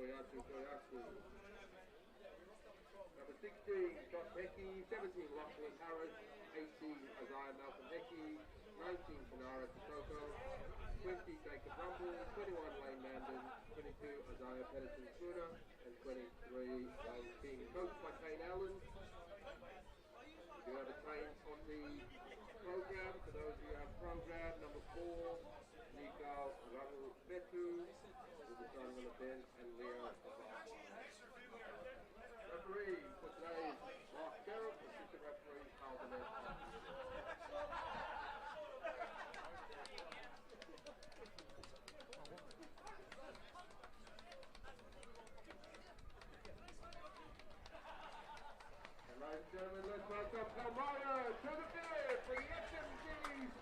Number 16, Josh Hecky. 17, Lachlan Harris. 18, Isaiah Malcolm Hecky. 19, Kanara Sissoko. 20, Jacob Rumble. 21, Lane Mandan. 22, Isaiah Pedersen Spooner. And 23, Lane King. Coached by Kane Allen. We do have a change on the program. For those who have program, number 4, Nico Ramu Betu. Will be starting on the bench, and Leo Abad. Referee for today is Mark Sherriff. Assistant referee Carl Burnett. Ladies and gentlemen, let's welcome Palmyra to the field for the FMG's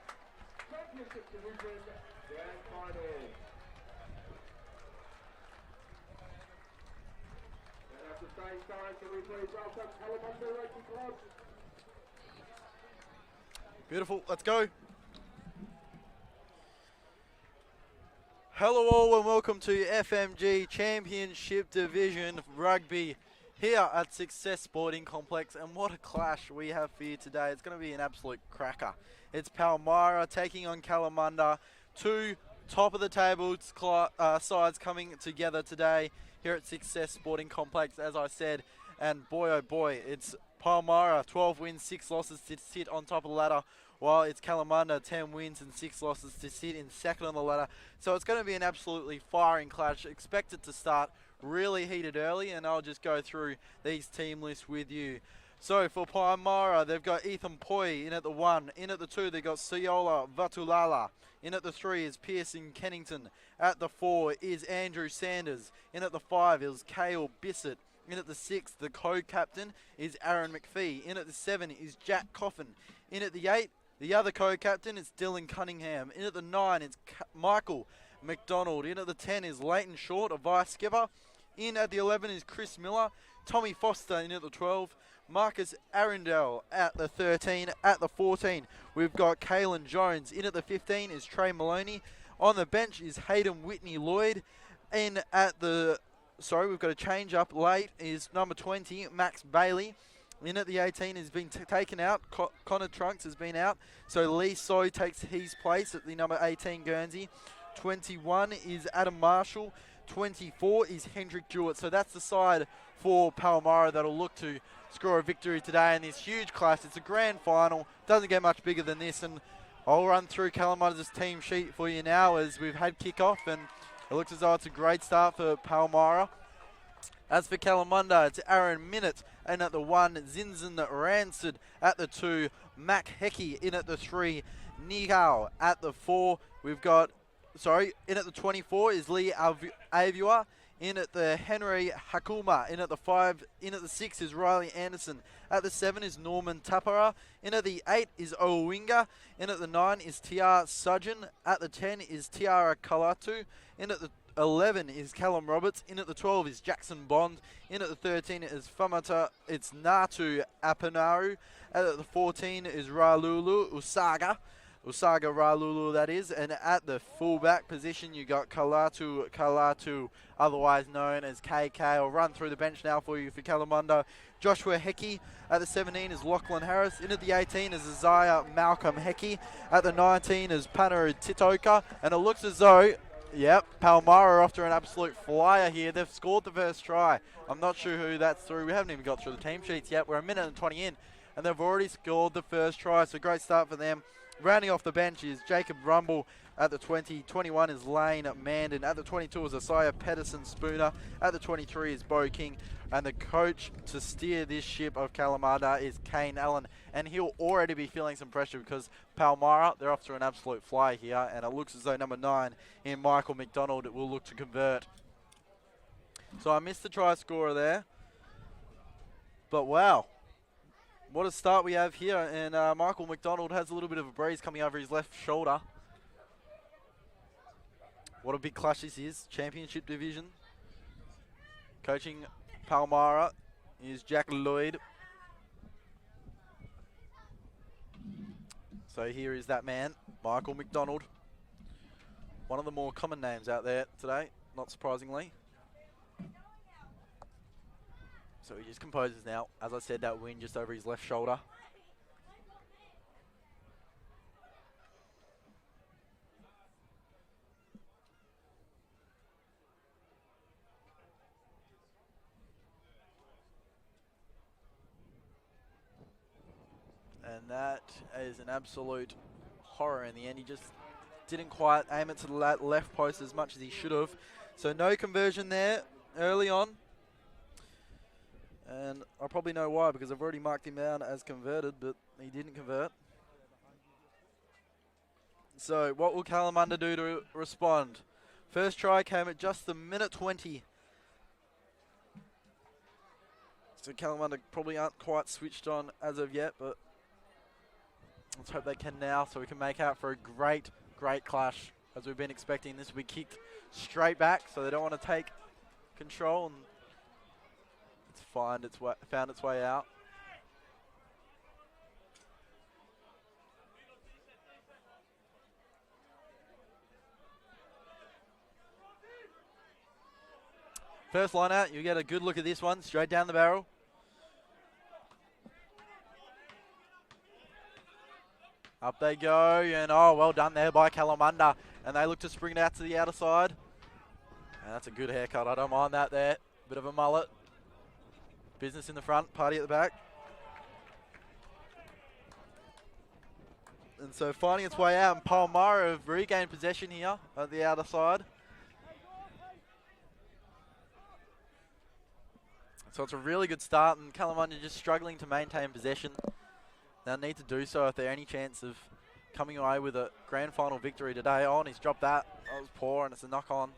Championship Division Grand Final. And at the same time, can we please welcome Kalamunda Rugby Club? Beautiful, let's go. Hello all and welcome to FMG Championship Division Rugby here at Success Sporting Complex, and what a clash we have for you today. It's going to be an absolute cracker. It's Palmyra taking on Kalamunda, two top of the table sides coming together today here at Success Sporting Complex, as I said, and boy oh boy, it's Palmyra 12 wins, 6 losses to sit on top of the ladder, while it's Kalamunda 10 wins and 6 losses to sit in second on the ladder. So it's going to be an absolutely firing clash. Expect it to start really heated early, and I'll just go through these team lists with you. So for Palmyra, they've got Ethan Poi in at the 1. In at the 2, they've got Siola Vatulala. In at the 3 is Pearson Kennington. At the 4 is Andrew Sanders. In at the 5 is Cale Bissett. In at the 6, the co-captain is Aaron McPhee. In at the 7 is Jack Coffin. In at the 8, the other co-captain is Dylan Cunningham. In at the 9 is Michael McDonald. In at the 10 is Leighton Short, a vice skipper. In at the 11 is Chris Miller. Tommy Foster in at the 12. Marcus Arundel at the 13. At the 14, we've got Kalen Jones. In at the 15 is Trey Maloney. On the bench is Hayden Whitney Lloyd. In at the, we've got a change up late, is number 20, Max Bailey. In at the 18 has been taken out. Connor Trunks has been out. So Lee Soy takes his place at the number 18 Guernsey. 21 is Adam Marshall. 24 is Hendrik Jewett. So that's the side for Palmyra that'll look to score a victory today in this huge clash. It's a grand final. Doesn't get much bigger tin this. And I'll run through Kalamunda's team sheet for you now as we've had kickoff. And it looks as though it's a great start for Palmyra. As for Kalamunda, it's Aaron Minnett. And at the 1, Zinzan Rancid. At the 2, Mac Hecky. In at the 3, Nigao. At the 4, we've got, in at the 24 is Lee Avua. In at the Henry Hakuma. In at the 5, in at the 6 is Riley Anderson. At the 7 is Norman Tapara. In at the 8 is Owinga. In at the 9 is Tiara Sudgeon. At the 10 is Tiara Kalatu. In at the 11 is Callum Roberts. In at the 12 is Jackson Bond. In at the 13 is it's Natu Apanaru. At the 14 is Ralulu Usaga Ralulu, that is. And at the fullback position, you got Kalatu, otherwise known as KK. I'll run through the bench now for you for Kalamunda. Joshua Hecky. At the 17 is Lachlan Harris. In at the 18 is Isaiah Malcolm Hecky. At the 19 is Panaru Titoka. And it looks as though, Palmyra are off to an absolute flyer here. They've scored the first try. I'm not sure who that's through. We haven't even got through the team sheets yet. We're a minute and 20 in, and they've already scored the first try. So great start for them. Rounding off the bench is Jacob Rumble at the 20. 21 is Lane Mandan. At the 22 is Isaiah Pedersen Spooner. At the 23 is Bo King. And the coach to steer this ship of Kalamunda is Kane Allen. And he'll already be feeling some pressure because Palmyra, they're off to an absolute fly here. And it looks as though number 9 in Michael McDonald will look to convert. So I missed the try scorer there. But wow. What a start we have here, and Michael McDonald has a little bit of a breeze coming over his left shoulder. What a big clash this is. Championship division. Coaching Palmyra is Jack Lloyd. So here is that man, Michael McDonald. One of the more common names out there today, not surprisingly. So he just composes now. As I said, that win just over his left shoulder. And that is an absolute horror in the end. He just didn't quite aim it to the left post as much as he should have. So no conversion there early on. And I probably know why, because I've already marked him down as converted, but he didn't convert. So what will Kalamunda do to respond? First try came at just the minute 20. So Kalamunda probably aren't quite switched on as of yet, but let's hope they can now, so we can make out for a great, great clash. As we've been expecting, this will be kicked straight back, so they don't want to take control. And it's found its way out. First line out, you get a good look at this one, straight down the barrel. Up they go, and oh, well done there by Kalamunda. And they look to spring it out to the outer side. And that's a good haircut, I don't mind that there. Bit of a mullet. Business in the front, party at the back. And so finding its way out, and Palmyra have regained possession here at the outer side. So it's a really good start, and Kalamunda just struggling to maintain possession. They'll need to do so if they're any chance of coming away with a grand final victory today. Oh, and he's dropped that. That was poor, and it's a knock on.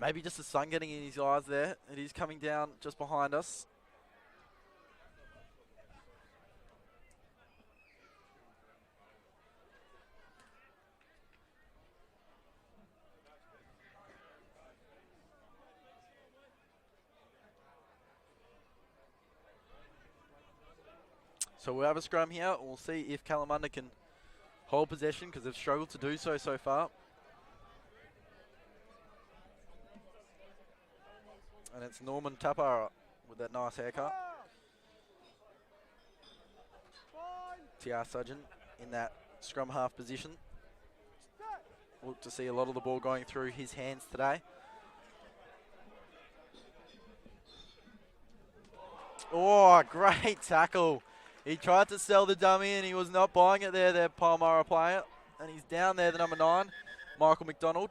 Maybe just the sun getting in his eyes there. It is coming down just behind us. So we'll have a scrum here, and we'll see if Kalamunda can hold possession, because they've struggled to do so far. And it's Norman Tapara with that nice haircut. TR Sargent in that scrum half position. Look to see a lot of the ball going through his hands today. Oh, great tackle. He tried to sell the dummy and he was not buying it there, Palmyra player. And he's down there, the number 9, Michael McDonald.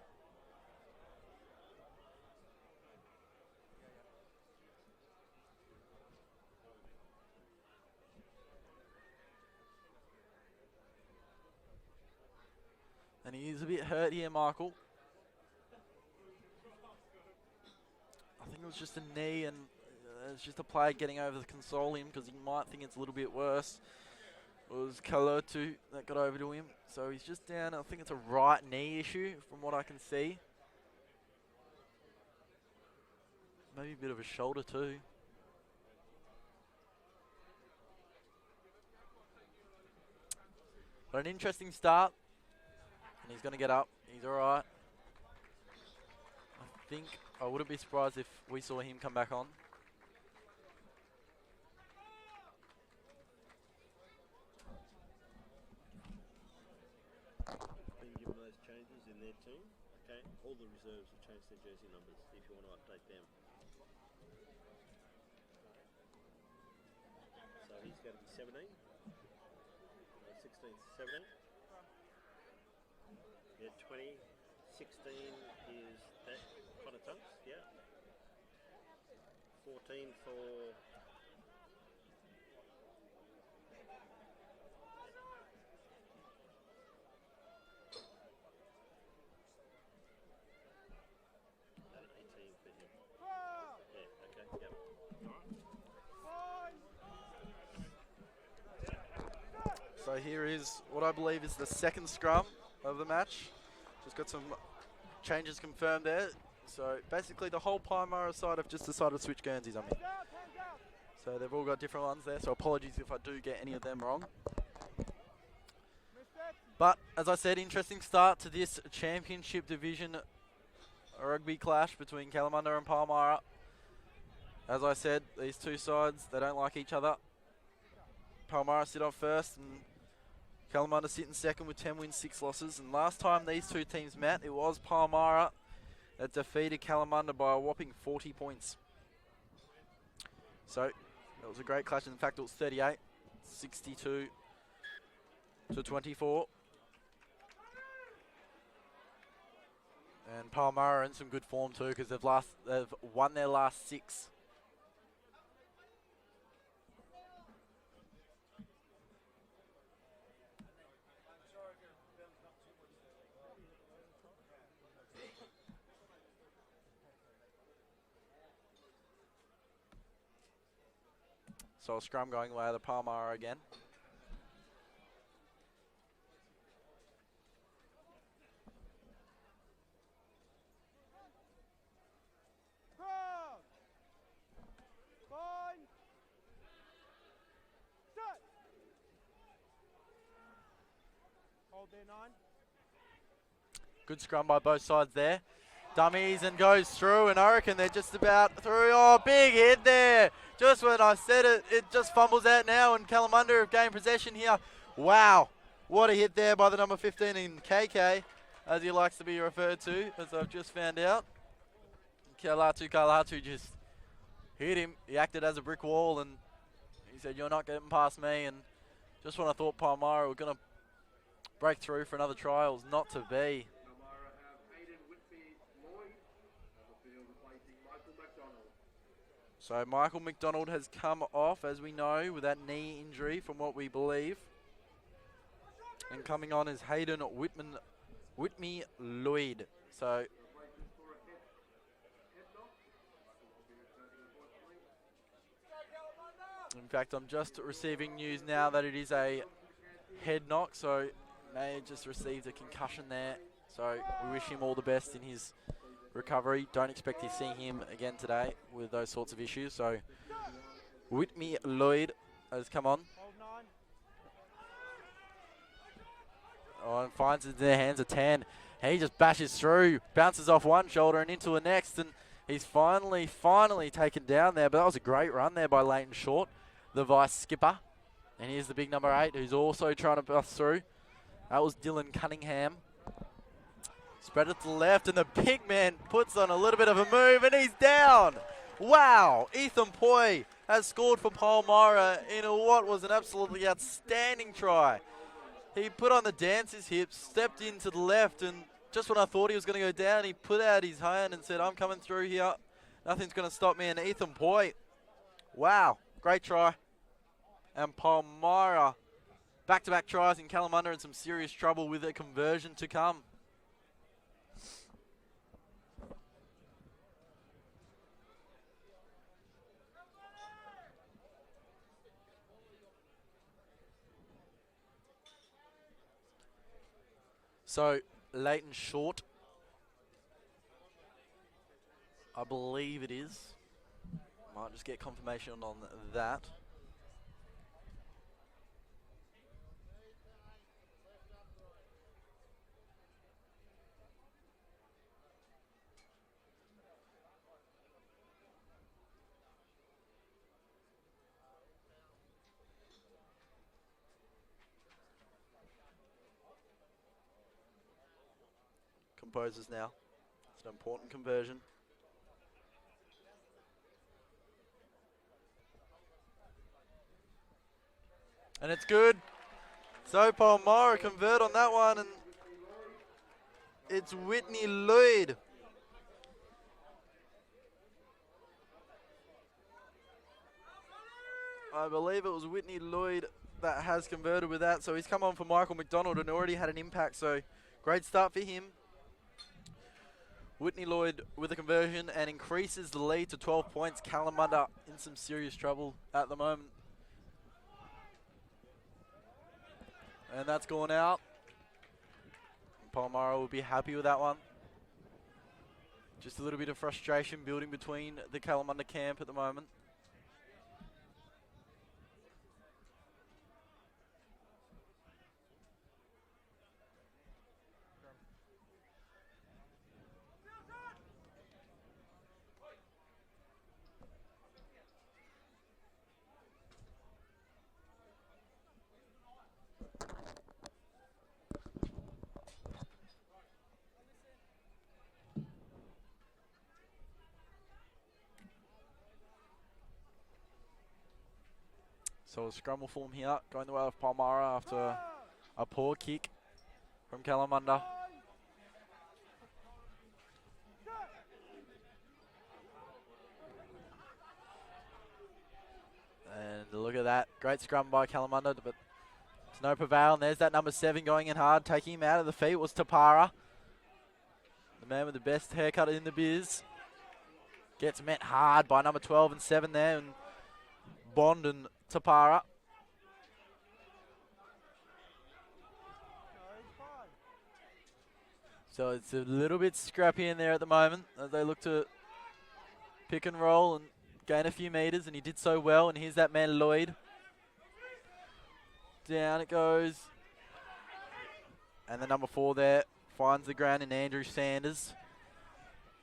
And he is a bit hurt here, Michael. I think it was just a knee, and it's just a player getting over to console him, because he might think it's a little bit worse. It was Kalotu that got over to him. So he's just down. I think it's a right knee issue from what I can see. Maybe a bit of a shoulder too. But an interesting start. And he's going to get up. He's all right. I think I wouldn't be surprised if we saw him come back on. Okay, all the reserves have changed their jersey numbers if you want to update them. So he's going to be 17, 16, 17. Yeah, 20, 16 is that Connor Tunks, yeah. 14 for So here is what I believe is the second scrum of the match. Just got some changes confirmed there. So basically the whole Palmyra side have just decided to switch Guernseys on me. So they've all got different ones there, so apologies if I do get any of them wrong. But as I said, interesting start to this championship division rugby clash between Kalamunda and Palmyra. As I said, these two sides, they don't like each other. Palmyra sit on first and Kalamunda sit in second with 10 wins, 6 losses. And last time these two teams met, it was Palmyra that defeated Kalamunda by a whopping 40 points. So, that was a great clash. In fact, it was 38, 62 to 24. And Palmyra in some good form too, because they've won their last 6. So a scrum going away to Palmyra again. Good scrum by both sides there. Dummies and goes through, and I reckon they're just about through. Oh, big hit there. Just when I said it, it just fumbles out now, and Kalamunda have gained possession here. Wow, what a hit there by the number 15 in KK, as he likes to be referred to, as I've just found out. Kalatu just hit him. He acted as a brick wall, and he said, "You're not getting past me." And just when I thought Palmyra were going to break through for another try, it was not to be. So Michael McDonald has come off, as we know, with that knee injury from what we believe. And coming on is Hayden Whitney Lloyd. So in fact, I'm just receiving news now that it is a head knock, so may have just received a concussion there. So we wish him all the best in his recovery. Don't expect to see him again today with those sorts of issues. So Whitney Lloyd has come on. Oh, and finds it in their hands of 10. He just bashes through, bounces off one shoulder and into the next, and he's finally taken down there. But that was a great run there by Leighton Short, the vice skipper. And here's the big number 8, who's also trying to bust through. That was Dylan Cunningham. Spread it to the left, and the big man puts on a little bit of a move, and he's down. Wow, Ethan Poi has scored for Palmyra in what was an absolutely outstanding try. He put on the dancer's hips, stepped into the left, and just when I thought he was going to go down, he put out his hand and said, "I'm coming through here. Nothing's going to stop me." And Ethan Poi, wow, great try. And Palmyra, back-to-back tries in Kalamunda, in some serious trouble with a conversion to come. So, Leighton Short, I believe it is. Might just get confirmation on that. Composes now. It's an important conversion. And it's good. So Palmyra convert on that one, and it's Whitney Lloyd. I believe it was Whitney Lloyd that has converted with that. So he's come on for Michael McDonald and already had an impact. So great start for him. Whitney Lloyd with a conversion and increases the lead to 12 points. Kalamunda in some serious trouble at the moment. And that's gone out. Palmyra will be happy with that one. Just a little bit of frustration building between the Kalamunda camp at the moment. So a scrum will form here, going the way of Palmyra after a poor kick from Kalamunda. And look at that. Great scrum by Kalamunda, but it's no prevail. And there's that number 7 going in hard. Taking him out of the feet was Tapara. The man with the best haircut in the biz. Gets met hard by number 12 and 7 there. And Bond and Tapara. So it's a little bit scrappy in there at the moment as they look to pick and roll and gain a few metres, and he did so well. And here's that man Lloyd. Down it goes. And the number 4 there finds the ground in Andrew Sanders.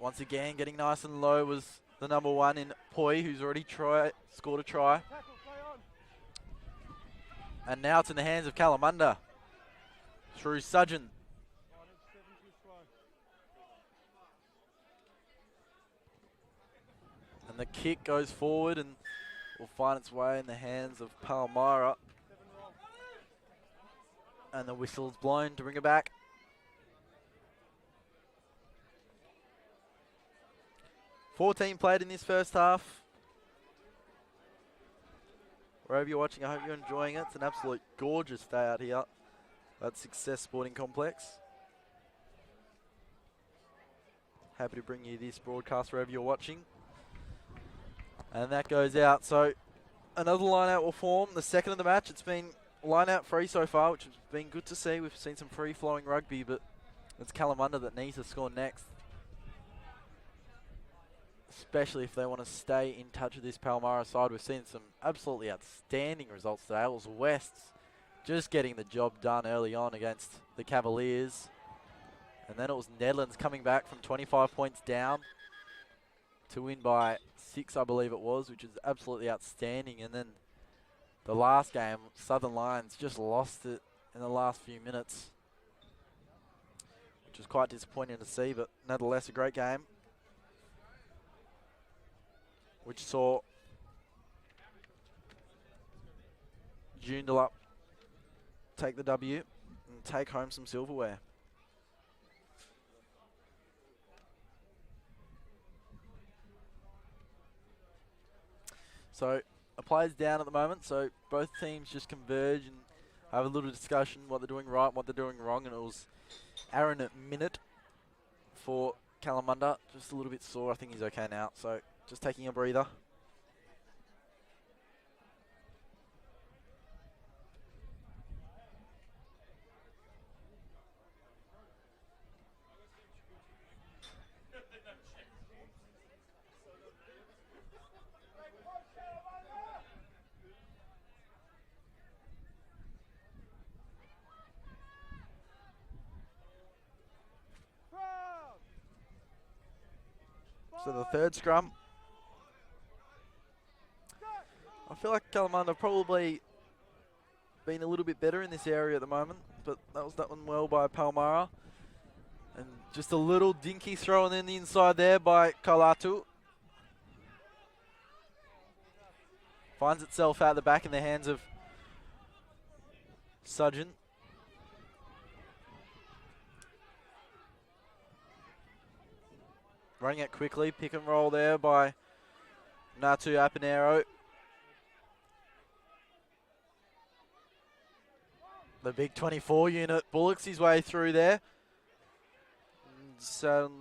Once again, getting nice and low was the number 1 in Poi, who's already scored a try. And now it's in the hands of Kalamunda through Sudgeon. And the kick goes forward and will find its way in the hands of Palmyra. And the whistle's blown to bring it back. $14 played in this first half. Wherever you're watching, I hope you're enjoying it. It's an absolute gorgeous day out here at Success Sporting Complex. Happy to bring you this broadcast wherever you're watching. And that goes out. So another line out will form. The second of the match. It's been line out free so far, which has been good to see. We've seen some free flowing rugby, but it's Kalamunda that needs to score next. Especially if they want to stay in touch with this Palmyra side. We've seen some absolutely outstanding results today. It was West's just getting the job done early on against the Cavaliers. And then it was Netherlands coming back from 25 points down to win by 6, I believe it was, which is absolutely outstanding. And then the last game, Southern Lions just lost it in the last few minutes, which was quite disappointing to see, but nonetheless a great game, which saw Joondalup take the W and take home some silverware. So a player's down at the moment, so both teams just converge and have a little discussion what they're doing right and what they're doing wrong. And it was Aaron at minute for Kalamunda, just a little bit sore. I think he's okay now, so just taking a breather. So the third scrum. I feel like Kalamunda have probably been a little bit better in this area at the moment, but that was that one well by Palmyra. And just a little dinky throw in the inside there by Kalatu. Finds itself out the back in the hands of Sudgeon. Running it quickly, pick and roll there by Natu Apinero. The big 24 unit bullocks his way through there. So,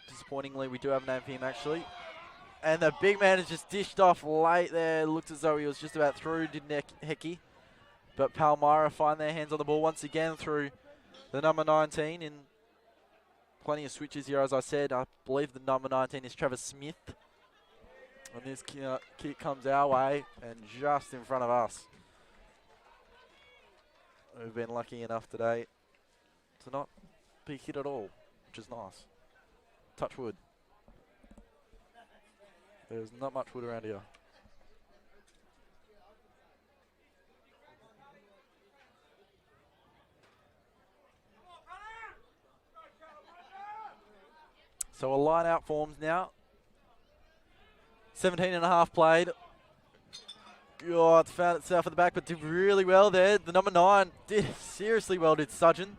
disappointingly, we do have a name for him actually. And the big man is just dished off late there. Looked as though he was just about through, didn't Hecky. But Palmyra find their hands on the ball once again through the number 19 in plenty of switches here, as I said. I believe the number 19 is Travis Smith. And this kick comes our way and just in front of us. We've been lucky enough today to not be hit at all, which is nice. Touch wood. There's not much wood around here. So a line out forms now. 17 and a half played. Oh, it's found itself at the back, but did really well there. The number 9 did seriously well, did Sudgeon.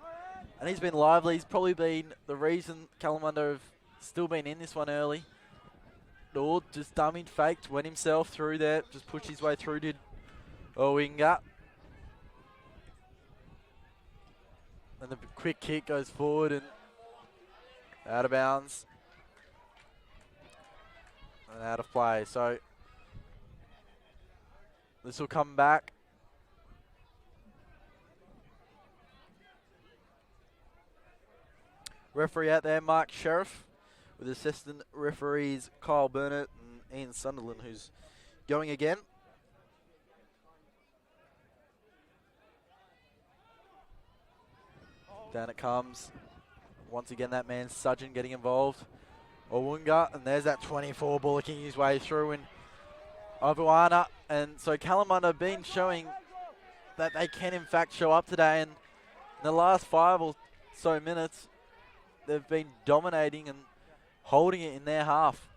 And he's been lively. He's probably been the reason Kalamunda have still been in this one early. Or just dummied, faked, went himself through there, just pushed his way through, did Owinga. And the quick kick goes forward and out of bounds. And out of play. So this will come back. Referee out there, Mark Sheriff, with assistant referees Kyle Burnett and Ian Sunderland, who's going again. Down it comes. Once again, that man Sudgeon getting involved. Owunga, and there's that 24 bullocking his way through, and Obuana. And so Kalamunda been showing that they can in fact show up today, and in the last 5 or so minutes, they've been dominating and holding it in their half.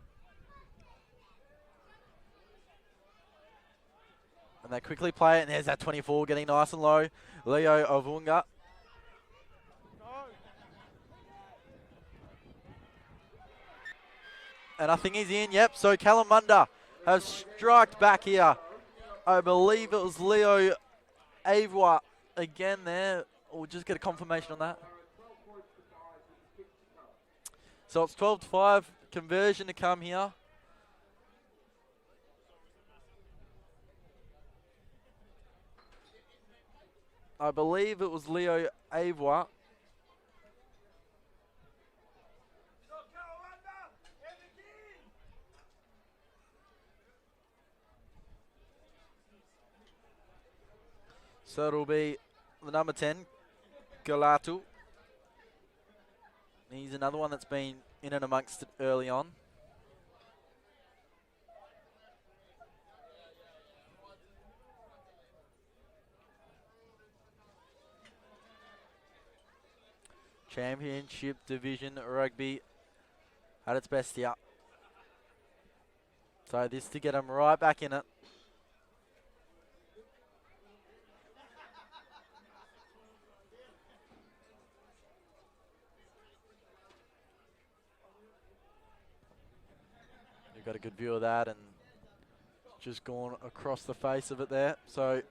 And they quickly play it, and there's that 24 getting nice and low. Leo Ovunga. And I think he's in, yep. So Kalamunda has striked back here. I believe it was Leo Avwa again there. We'll just get a confirmation on that. So it's 12-5, conversion to come here. I believe it was Leo Avwa. So it'll be the number 10, Galatu. He's another one that's been in and amongst it early on. Championship Division Rugby at its best here. So this to get them right back in it. Got a good view of that and just gone across the face of it there. So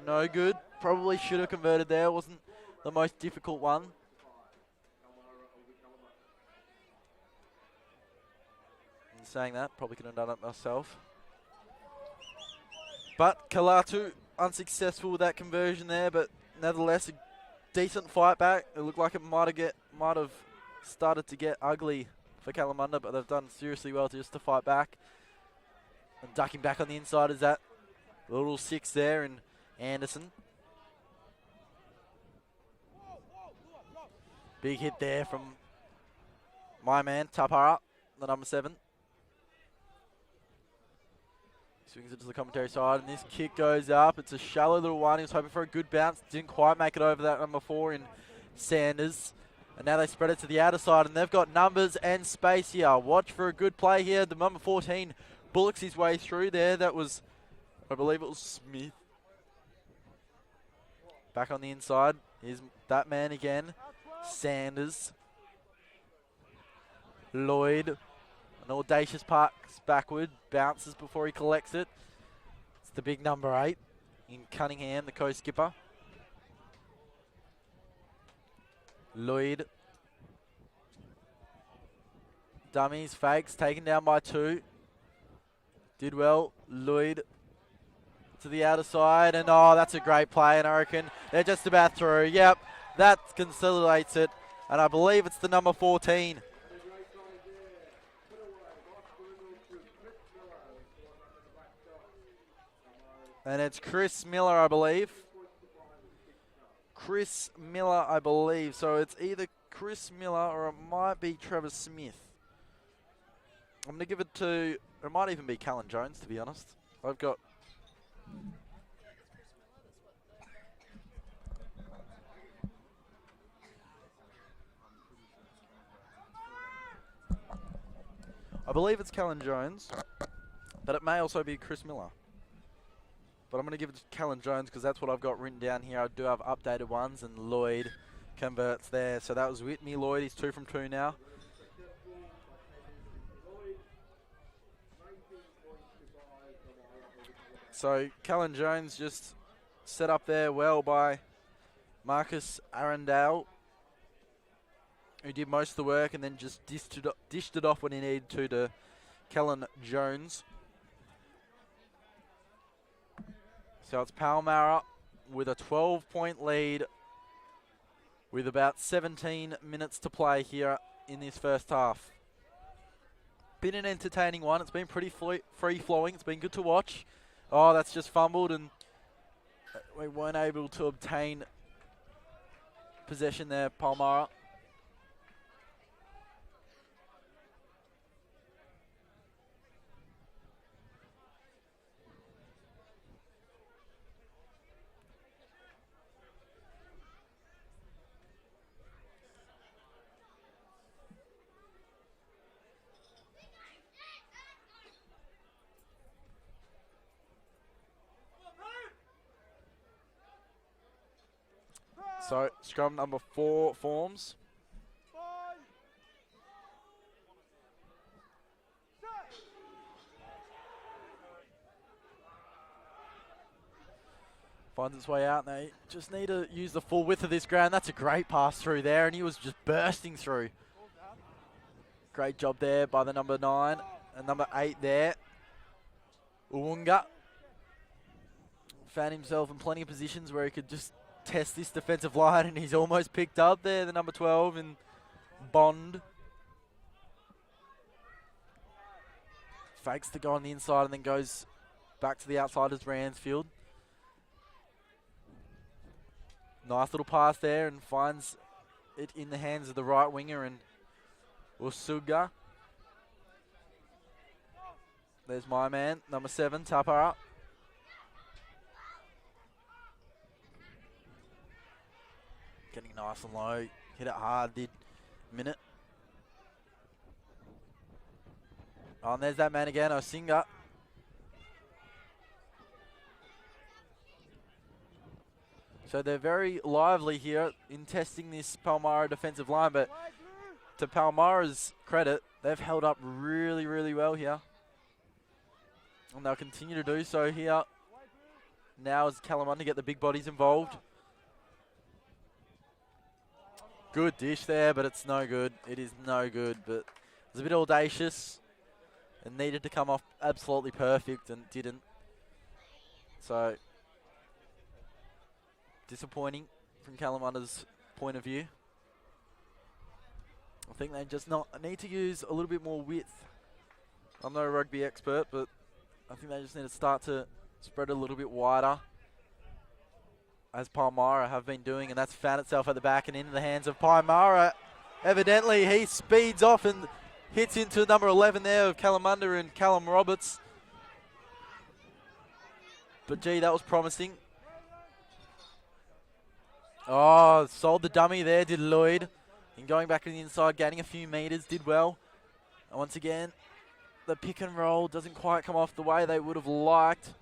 no good. Probably should have converted there. Wasn't the most difficult one. In saying that, probably could have done it myself. But Kalatu unsuccessful with that conversion there, but nevertheless a decent fight back. It looked like it might have started to get ugly for Kalamunda, but they've done seriously well to fight back. And ducking back on the inside is that little 6 there, and Anderson. Big hit there from my man, Tapara, the number 7. Swings it to the commentary side, and this kick goes up. It's a shallow little one. He was hoping for a good bounce. Didn't quite make it over that number 4 in Sanders. And now they spread it to the outer side, and they've got numbers and space here. Watch for a good play here. The number 14 bullocks his way through there. That was, I believe it was Smith. Back on the inside. Here's that man again. Sanders. Lloyd. An audacious pass backward. Bounces before he collects it. It's the big number 8 in Cunningham, the co-skipper. Lloyd. Dummies, fakes, taken down by 2. Did well. Lloyd to the outer side, and oh, that's a great play, and I reckon they're just about through. Yep, that consolidates it, and I believe it's the number 14. And it's Chris Miller, I believe. Chris Miller, I believe. So it's either Chris Miller or it might be Trevor Smith. I'm going to give it to, it might even be Callan Jones, to be honest. I've got... I believe it's Callan Jones, but it may also be Chris Miller. But I'm going to give it to Callan Jones because that's what I've got written down here. I do have updated ones, and Lloyd converts there. So that was Whitney Lloyd. He's 2 from 2 now. So Callan Jones just set up there well by Marcus Arundel, who did most of the work and then just dished it off when he needed to Callan Jones. So it's Palmyra with a 12-point lead with about 17 minutes to play here in this first half. Been an entertaining one. It's been pretty free-flowing. It's been good to watch. Oh, that's just fumbled, and we weren't able to obtain possession there, Palmyra. So, scrum number 4 forms. Finds its way out, and they just need to use the full width of this ground. That's a great pass through there, and he was just bursting through. Great job there by the number 9 and number 8 there. Uwunga found himself in plenty of positions where he could just test this defensive line, and he's almost picked up there, the number 12 in Bond. Fakes to go on the inside and then goes back to the outside as Ransfield. Nice little pass there, and finds it in the hands of the right winger and Usuga. There's my man, number 7, Tapara. Getting nice and low. Hit it hard, did Minute. Oh, and there's that man again, Osinga. So they're very lively here in testing this Palmyra defensive line, but to Palmyra's credit, they've held up really, really well here. And they'll continue to do so here. Now as Kalamunda get the big bodies involved. Good dish there, but it's no good. It is no good, but it was a bit audacious and needed to come off absolutely perfect and didn't. So, disappointing from Kalamunda's point of view. I think they just need to use a little bit more width. I'm no rugby expert, but I think they just need to start to spread a little bit wider, as Palmyra have been doing, and that's found itself at the back and into the hands of Palmyra. Evidently, he speeds off and hits into number 11 there of Kalamunda and Callum Roberts. But gee, that was promising. Oh, sold the dummy there, did Lloyd. And going back to the inside, gaining a few meters, did well. And once again, the pick and roll doesn't quite come off the way they would have liked.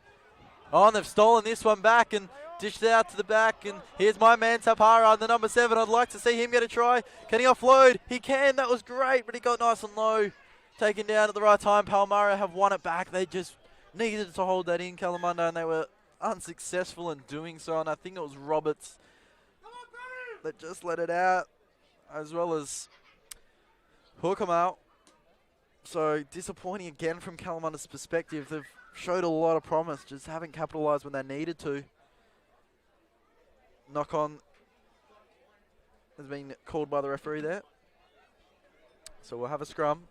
Oh, and they've stolen this one back and dished it out to the back. And here's my man Tapara, the number 7. I'd like to see him get a try. Can he offload? He can. That was great, but he got nice and low. Taken down at the right time. Palmyra have won it back. They just needed to hold that in, Kalamunda, and they were unsuccessful in doing so. And I think it was Roberts that just let it out, as well as hook him out. So disappointing again from Kalamunda's perspective. They've showed a lot of promise, just haven't capitalised when they needed to. Knock on has been called by the referee there. So we'll have a scrum.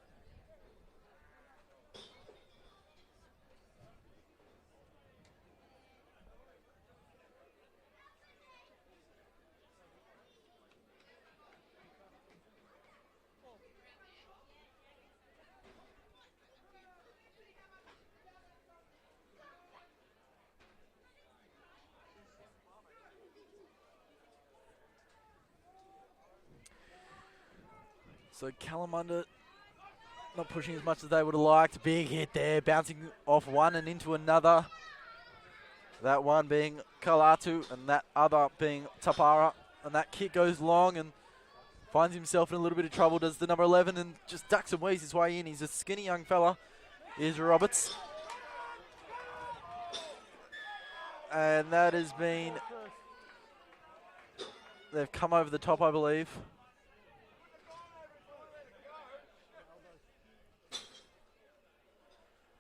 So Kalamunda not pushing as much as they would have liked. Big hit there, bouncing off one and into another. That one being Kalatu and that other being Tapara. And that kick goes long and finds himself in a little bit of trouble, does the number 11, and just ducks and weaves his way in. He's a skinny young fella, is Roberts. And that has been, they've come over the top, I believe.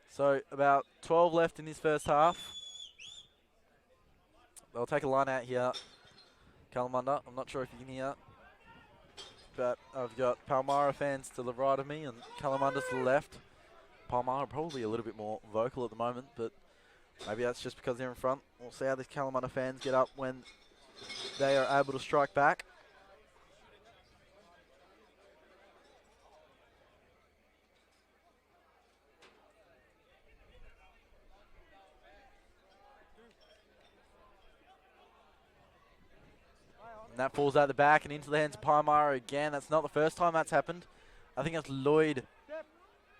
So about 12 left in this first half. They'll take a line out here. Kalamunda, I'm not sure if you can hear, but I've got Palmyra fans to the right of me and Kalamunda to the left. Palmyra probably a little bit more vocal at the moment, but maybe that's just because they're in front. We'll see how the Kalamunda fans get up when they are able to strike back. And that falls out the back and into the hands of Palmyra again. That's not the first time that's happened. I think that's Lloyd.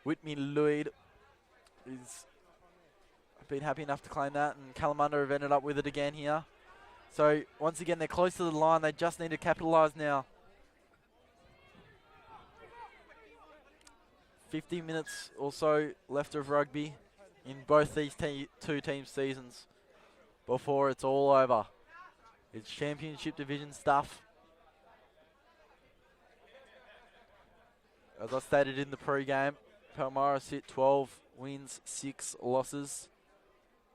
Whitney Lloyd is been happy enough to claim that, and Kalamunda have ended up with it again here. So once again, they're close to the line. They just need to capitalise now. 50 minutes or so left of rugby in both these two teams' seasons before it's all over. It's championship division stuff. As I stated in the pre-game, Palmyra sit 12 wins, 6 losses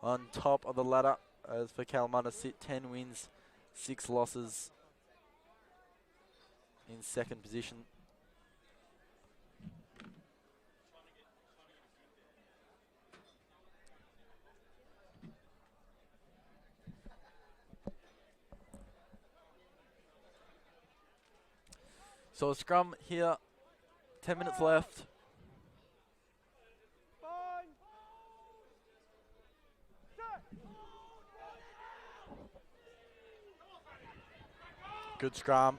on top of the ladder. As for Kalamunda, sit 10 wins, 6 losses in second position. So a scrum here, 10 minutes left. Good scrum.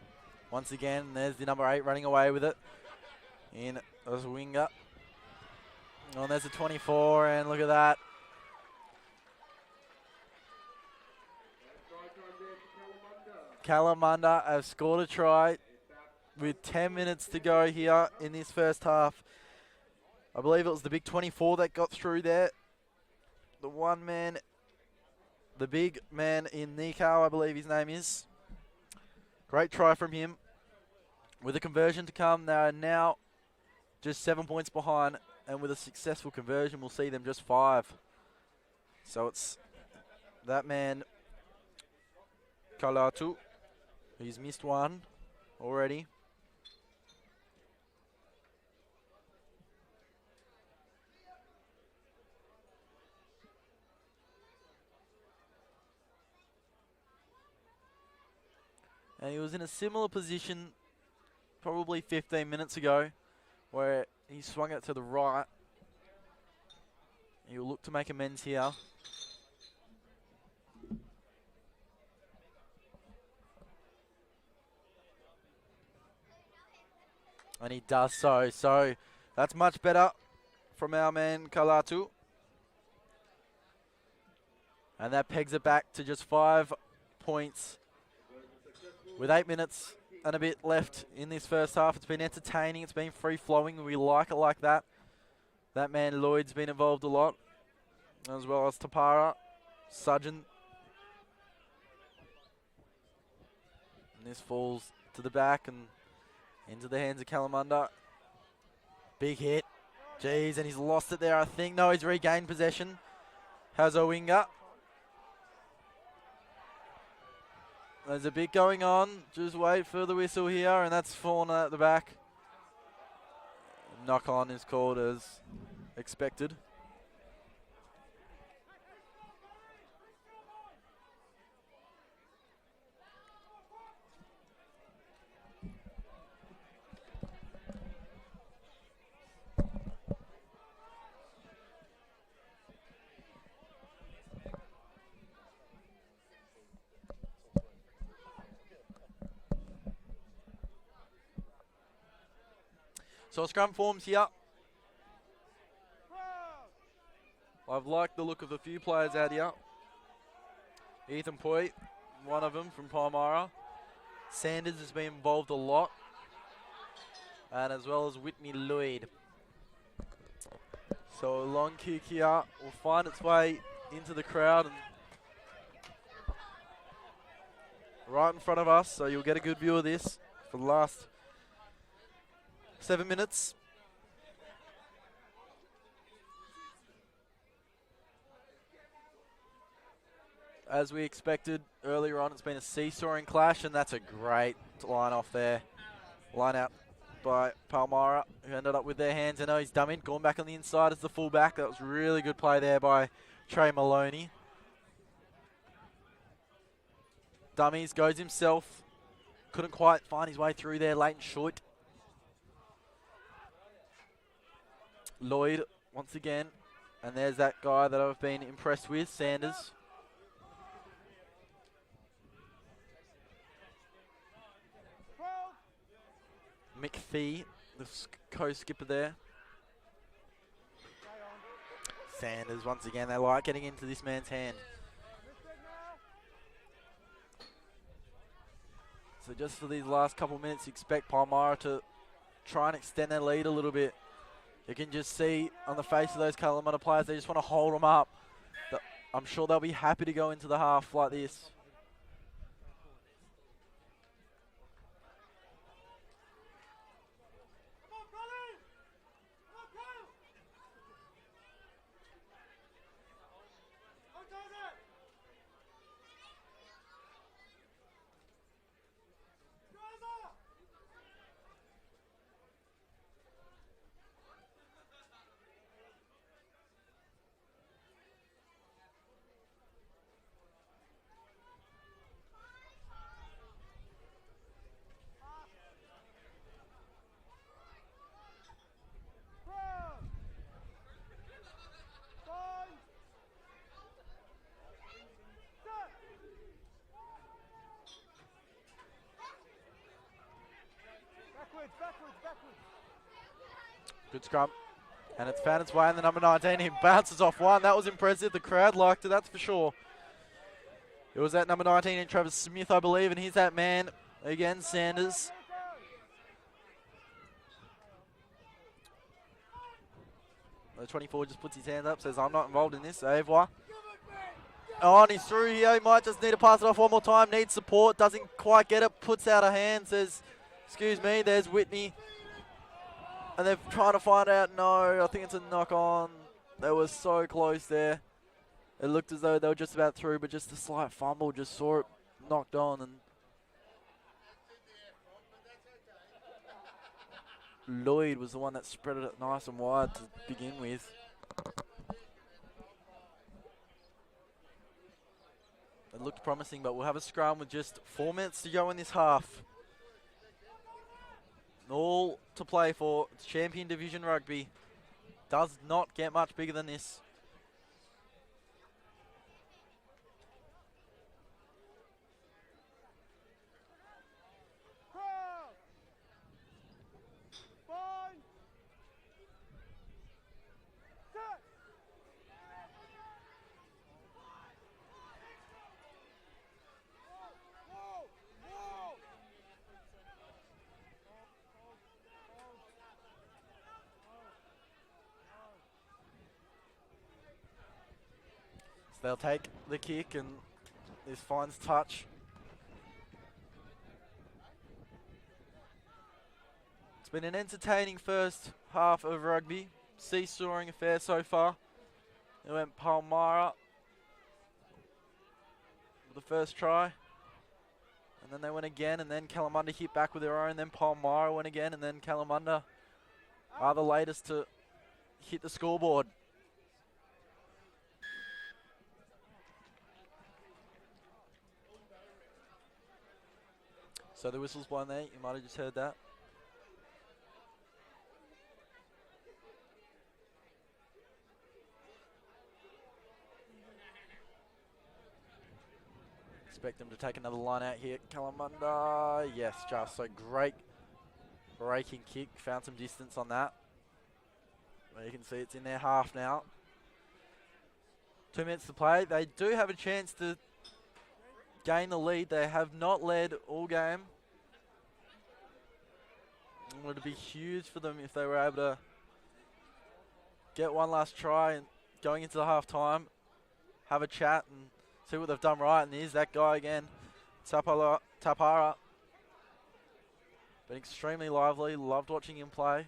Once again, there's the number 8 running away with it. In as a winger. Oh, and there's a 24, and look at that. Kalamunda have scored a try with 10 minutes to go here in this first half. I believe it was the big 24 that got through there. The one man, the big man in Nico, I believe his name is. Great try from him. With a conversion to come, they are now just 7 points behind, and with a successful conversion, we'll see them just 5. So it's that man, Kalatu, he's missed one already. And he was in a similar position probably 15 minutes ago where he swung it to the right. He'll look to make amends here. And he does so. So that's much better from our man Kalatu. And that pegs it back to just 5 points. With 8 minutes and a bit left in this first half. It's been entertaining. It's been free-flowing. We like it like that. That man Lloyd's been involved a lot, as well as Tapara, Sudgen. And this falls to the back and into the hands of Kalamunda. Big hit. Jeez, and he's lost it there, I think. No, he's regained possession. Has a winger. There's a bit going on. Just wait for the whistle here, and that's fallen at the back. Knock on is called as expected. So scrum forms here. I've liked the look of a few players out here. Ethan Poit, one of them from Palmyra. Sanders has been involved a lot. And as well as Whitney Lloyd. So a long kick here will find its way into the crowd and right in front of us. So you'll get a good view of this for the last 7 minutes. As we expected earlier on, it's been a seesawing clash, and that's a great line off there. Line out by Palmyra, who ended up with their hands. I know he's dummied, going back on the inside as the fullback. That was really good play there by Trey Maloney. Dummies, goes himself. Couldn't quite find his way through there, Leighton Short. Lloyd, once again. And there's that guy that I've been impressed with, Sanders. McPhee, the co-skipper there. Sanders, once again, they like getting into this man's hand. So just for these last couple minutes, you expect Palmyra to try and extend their lead a little bit. You can just see on the face of those Kalamunda players, they just want to hold them up. I'm sure they'll be happy to go into the half like this. Good scrum. And it's found its way in the number 19. He bounces off one. That was impressive. The crowd liked it, that's for sure. It was that number 19 in Travis Smith, I believe, and he's that man again, Sanders. The 24 just puts his hand up, says, I'm not involved in this. Avewa. Oh, and he's through here. He might just need to pass it off one more time. Needs support. Doesn't quite get it. Puts out a hand. Says, excuse me, there's Whitney. And they're trying to find out. No, I think it's a knock on. They were so close there. It looked as though they were just about through, but just a slight fumble. Just saw it knocked on. And Lloyd was the one that spread it nice and wide to begin with. It looked promising, but we'll have a scrum with just 4 minutes to go in this half. All to play for. It's Champion Division Rugby. Does not get much bigger than this. They'll take the kick, and this finds touch. It's been an entertaining first half of rugby. Seesawing affair so far. It went Palmyra with the first try. And then they went again, and then Kalamunda hit back with their own. Then Palmyra went again, and then Kalamunda are the latest to hit the scoreboard. So the whistle's blown there, you might have just heard that. Expect them to take another line out here. Kalamunda, yes, just so great breaking kick. Found some distance on that. Well, you can see it's in their half now. 2 minutes to play. They do have a chance to gain the lead. They have not led all game. It would be huge for them if they were able to get one last try and going into the half time, have a chat and see what they've done right. And here's that guy again, Tapara. Been extremely lively, loved watching him play.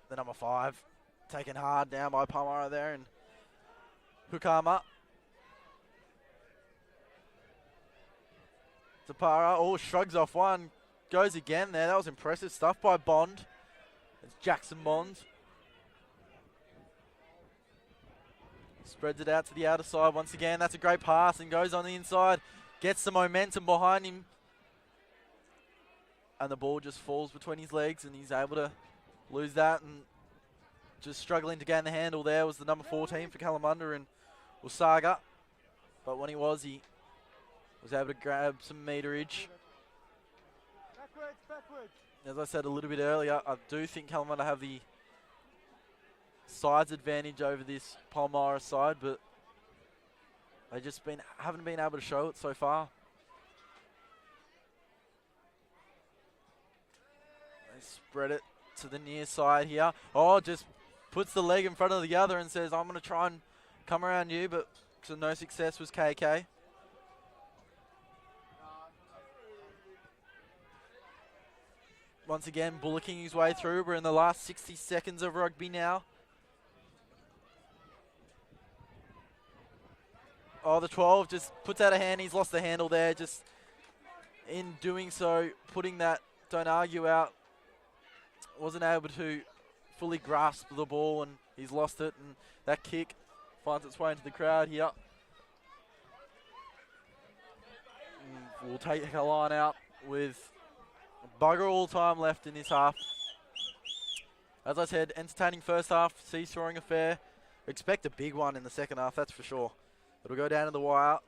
The number 5, taken hard down by Palmyra there, and Hukama. Tapara, shrugs off one, goes again there. That was impressive stuff by Bond. It's Jackson Bond. Spreads it out to the outer side once again. That's a great pass and goes on the inside. Gets the momentum behind him. And the ball just falls between his legs and he's able to lose that. And just struggling to gain the handle there was the number 14 for Kalamunda and Usaga. But when he was able to grab some meterage. Backwards. As I said a little bit earlier, I do think Kalamunda have the size advantage over this Palmyra side, but they just haven't been able to show it so far. They spread it to the near side here. Just puts the leg in front of the other and says, I'm going to try and come around you, but so no success was KK. Once again, bullocking his way through. We're in the last 60 seconds of rugby now. The 12 just puts out a hand. He's lost the handle there. Just in doing so, putting that don't argue out. Wasn't able to fully grasp the ball and he's lost it. And that kick finds its way into the crowd here. And we'll take a line out with bugger all time left in this half. As I said, entertaining first half, seesawing affair. Expect a big one in the second half, that's for sure. It'll go down to the wire.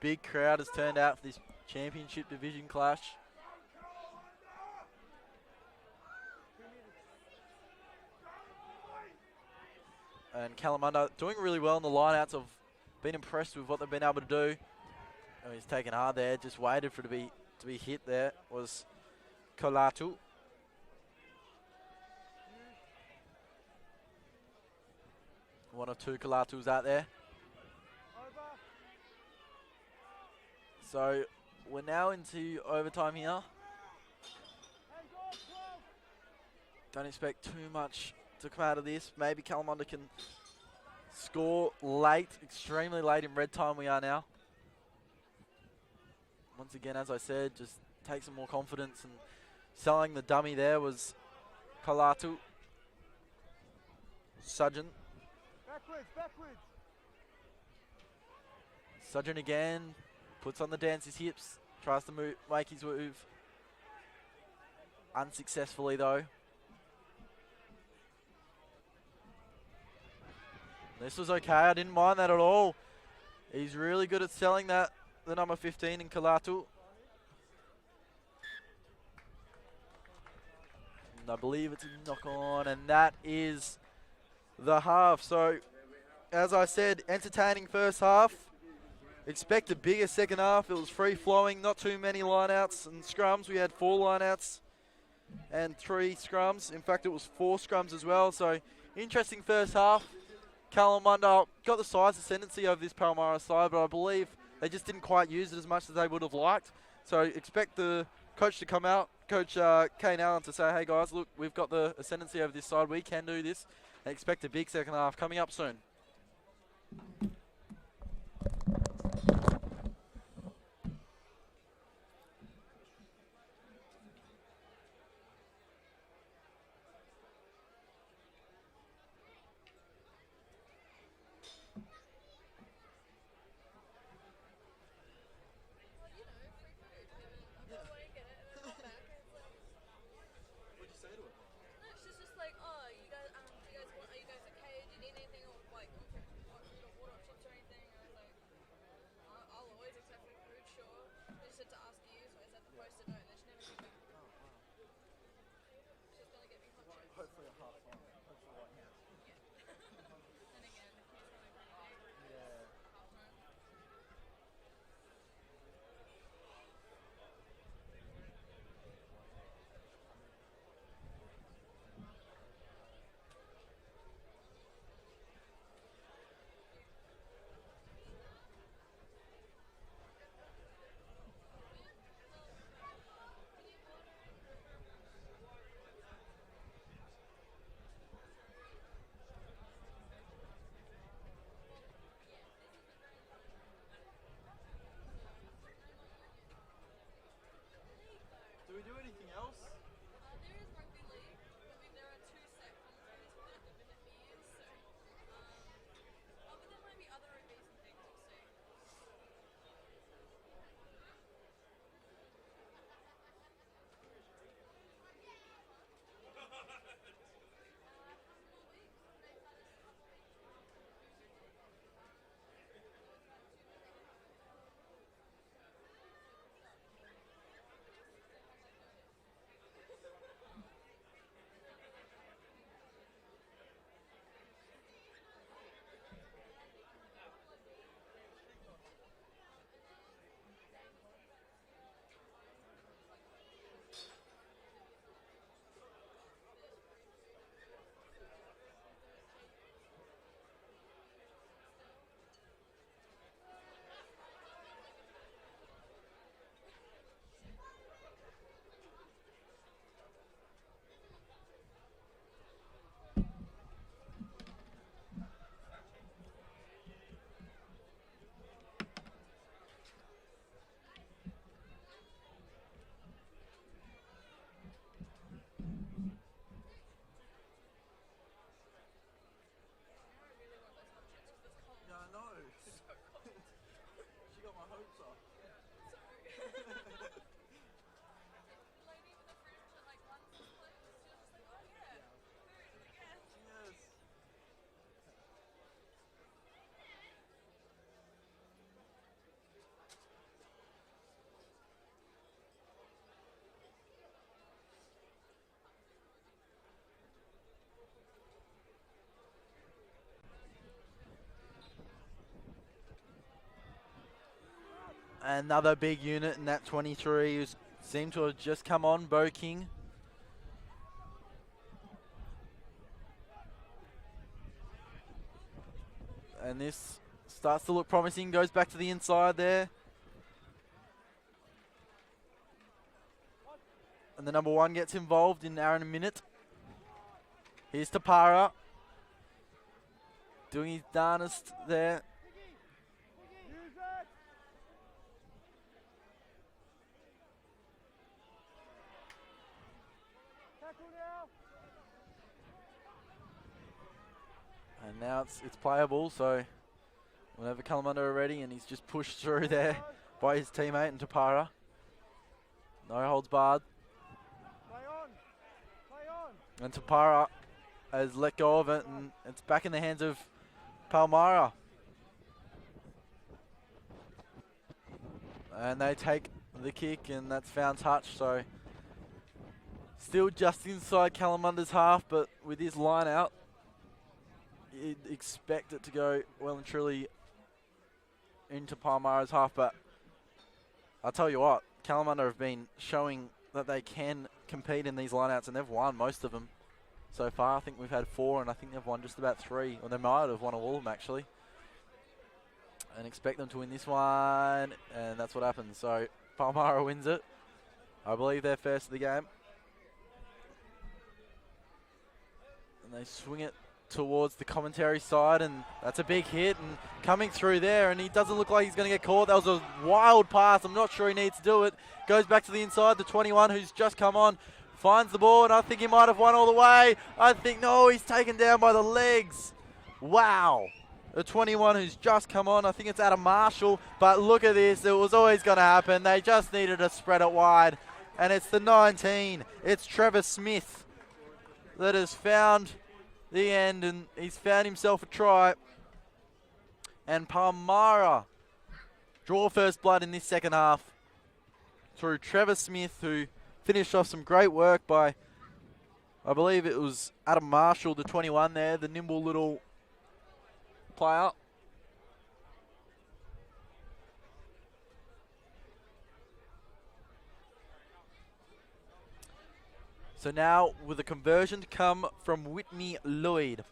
Big crowd has turned out for this championship division clash. And Kalamunda doing really well in the lineouts. I've been impressed with what they've been able to do. He's taken hard there, just waited for it to be hit there. Was Kolatu. One of two Kolatus out there. So we're now into overtime here. Don't expect too much to come out of this. Maybe Kalamunda can score late, extremely late in red time we are now. Once again, as I said, just take some more confidence, and selling the dummy there was Kolatu. Sudgen. Backwards. Sudgen again, puts on the dancer's hips, tries to make his move. Unsuccessfully though. This was okay, I didn't mind that at all. He's really good at selling that, the number 15 in Kolatu. And I believe it's a knock on, and that is the half. So, as I said, entertaining first half. Expect a bigger second half. It was free flowing, not too many lineouts and scrums. We had 4 lineouts and 3 scrums. In fact, it was 4 scrums as well. So, interesting first half. Kalamunda got the size ascendancy over this Palmyra side, but I believe they just didn't quite use it as much as they would have liked. So expect the coach to come out, Coach Kane Allen, to say, hey guys, look, we've got the ascendancy over this side. We can do this. And expect a big second half coming up soon. Another big unit in that 23 who seemed to have just come on, Bo King. And this starts to look promising, goes back to the inside there. And the number 1 gets involved in Aaron a minute. Here's Tapara. Doing his darnest there. Use it. Tackle now. And now it's playable, so whenever Kalamunda are ready, and he's just pushed through there by his teammate and Tapara. No holds barred. Play on. Play on. And Tapara has let go of it, and it's back in the hands of Palmyra. And they take the kick, and that's found touch, so still just inside Kalamunda's half, but with his line out, you'd expect it to go well and truly into Palmyra's half. But I'll tell you what, Kalamunda have been showing that they can compete in these lineouts, and they've won most of them so far. I think we've had 4, and I think they've won just about 3, or they might have won all of them actually. And expect them to win this one, and that's what happens. So Palmyra wins it. I believe they're first of the game. And they swing it towards the commentary side, and that's a big hit, and coming through there, and he doesn't look like he's going to get caught. That was a wild pass. I'm not sure he needs to do it. Goes back to the inside. The 21 who's just come on finds the ball, and I think he might have won all the way. I think, no, he's taken down by the legs. Wow. The 21 who's just come on, I think it's Adam Marshall, but look at this. It was always going to happen. They just needed to spread it wide, and it's the 19. It's Trevor Smith that has found the end, and he's found himself a try. And Palmyra draw first blood in this second half through Trevor Smith, who finished off some great work by, I believe it was Adam Marshall, the 21 there, the nimble little player. So now with a conversion to come from Whitney Lloyd.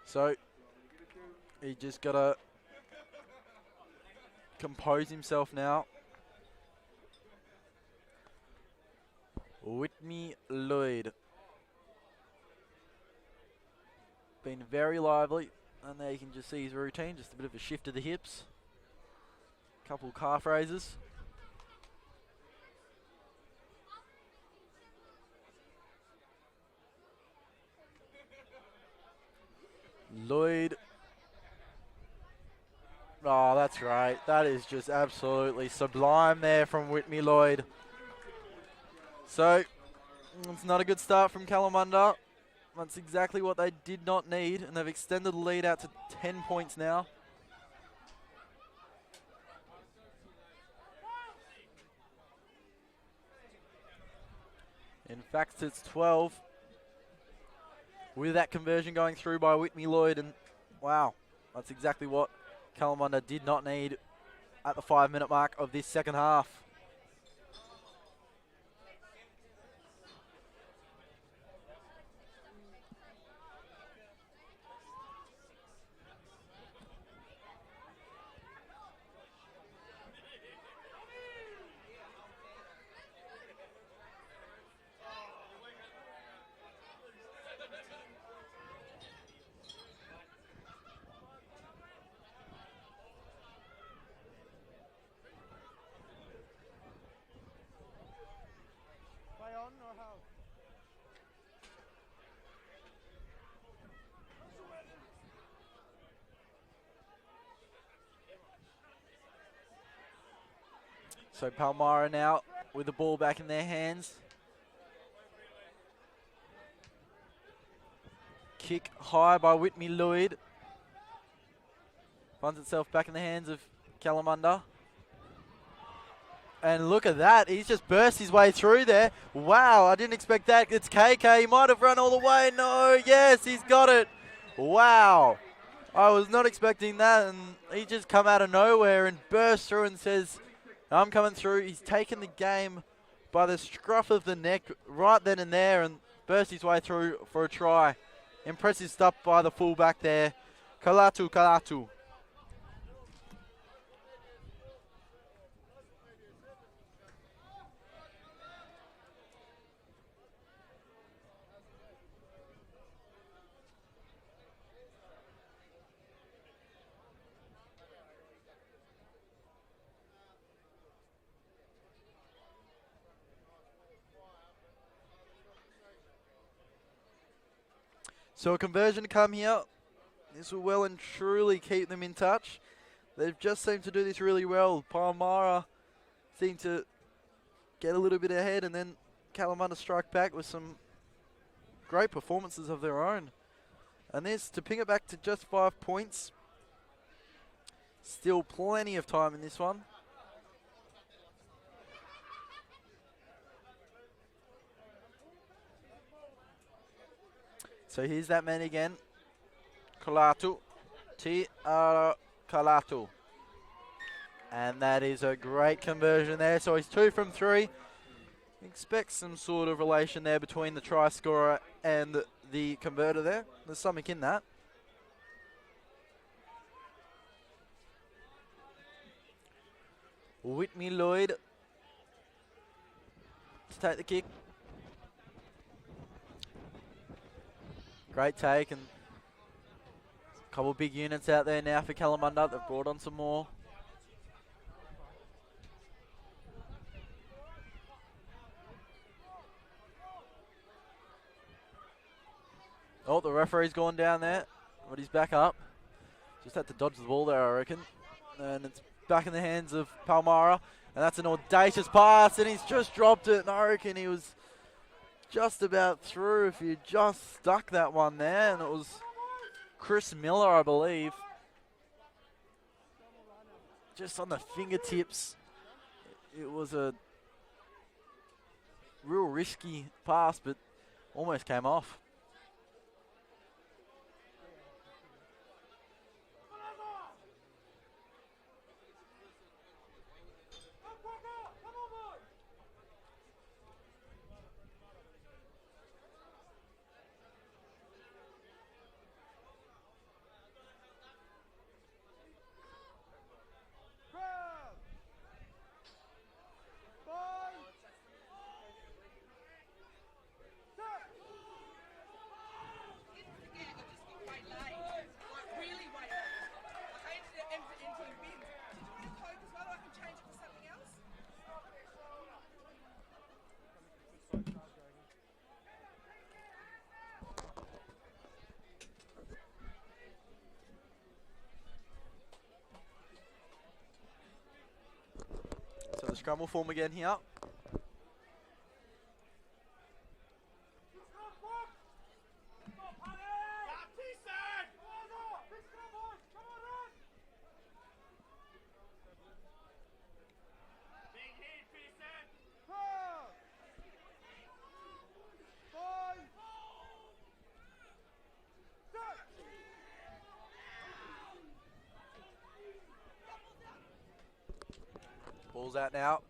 So he just got to compose himself now. Whitney Lloyd. Been very lively, and there you can just see his routine, just a bit of a shift of the hips. Couple calf raises. Lloyd. Oh, that's right. That is just absolutely sublime there from Whitney Lloyd. So, it's not a good start from Kalamunda. That's exactly what they did not need, and they've extended the lead out to 10 points now. In fact, it's 12. With that conversion going through by Whitney Lloyd, and wow, that's exactly what Kalamunda did not need at the 5-minute mark of this second half. Play on or how? So Palmyra now with the ball back in their hands. Kick high by Whitney Lloyd. Finds itself back in the hands of Kalamunda. And look at that. He's just burst his way through there. Wow, I didn't expect that. It's KK. He might have run all the way. No, yes, he's got it. Wow. I was not expecting that. And he just come out of nowhere and burst through and says, I'm coming through. He's taken the game by the scruff of the neck right then and there and burst his way through for a try. Impressive stuff by the fullback there. Kalatu. So a conversion to come here. This will well and truly keep them in touch. They've just seemed to do this really well. Palmyra seemed to get a little bit ahead, and then Kalamunda strike back with some great performances of their own. And this, to ping it back to just 5 points. Still plenty of time in this one. So here's that man again. Kalatu. Kalatu. And that is a great conversion there. So he's 2 from 3. Expect some sort of relation there between the try scorer and the converter there. There's something in that. Whitney Lloyd to take the kick. Great take, and a couple of big units out there now for Kalamunda. They've brought on some more. Oh, the referee's gone down there, but he's back up. Just had to dodge the ball there, I reckon. And it's back in the hands of Palmyra, and that's an audacious pass, and he's just dropped it, and I reckon he was just about through if you just stuck that one there, and it was Chris Miller, I believe. Just on the fingertips. It was a real risky pass, but almost came off. So the scrum will form again here. Ball's out now.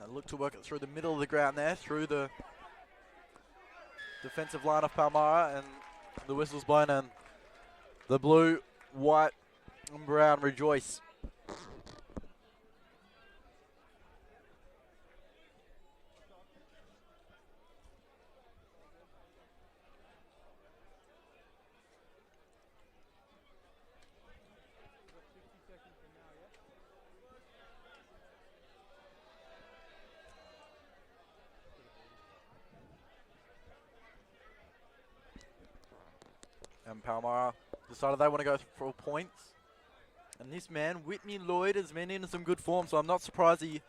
And they look to work it through the middle of the ground there, through the defensive line of Palmyra, and the whistle's blown, and the blue, white, and brown rejoice. And Palmyra decided they want to go for points. And this man, Whitney Lloyd, has been in some good form, so I'm not surprised he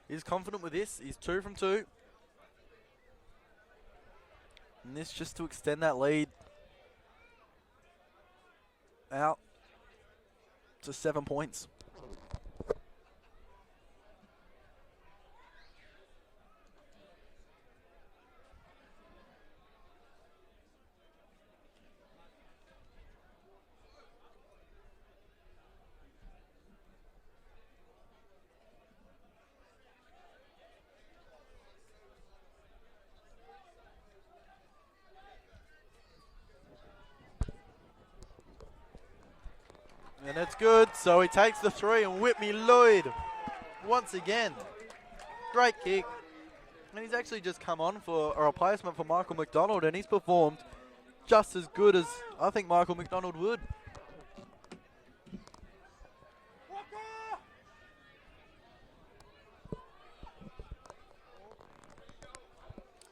is confident with this. He's 2 from 2. And this just to extend that lead out to 7 points. And it's good, so he takes the 3, and Whitney Lloyd, once again, great kick. And he's actually just come on for a replacement for Michael McDonald, and he's performed just as good as I think Michael McDonald would.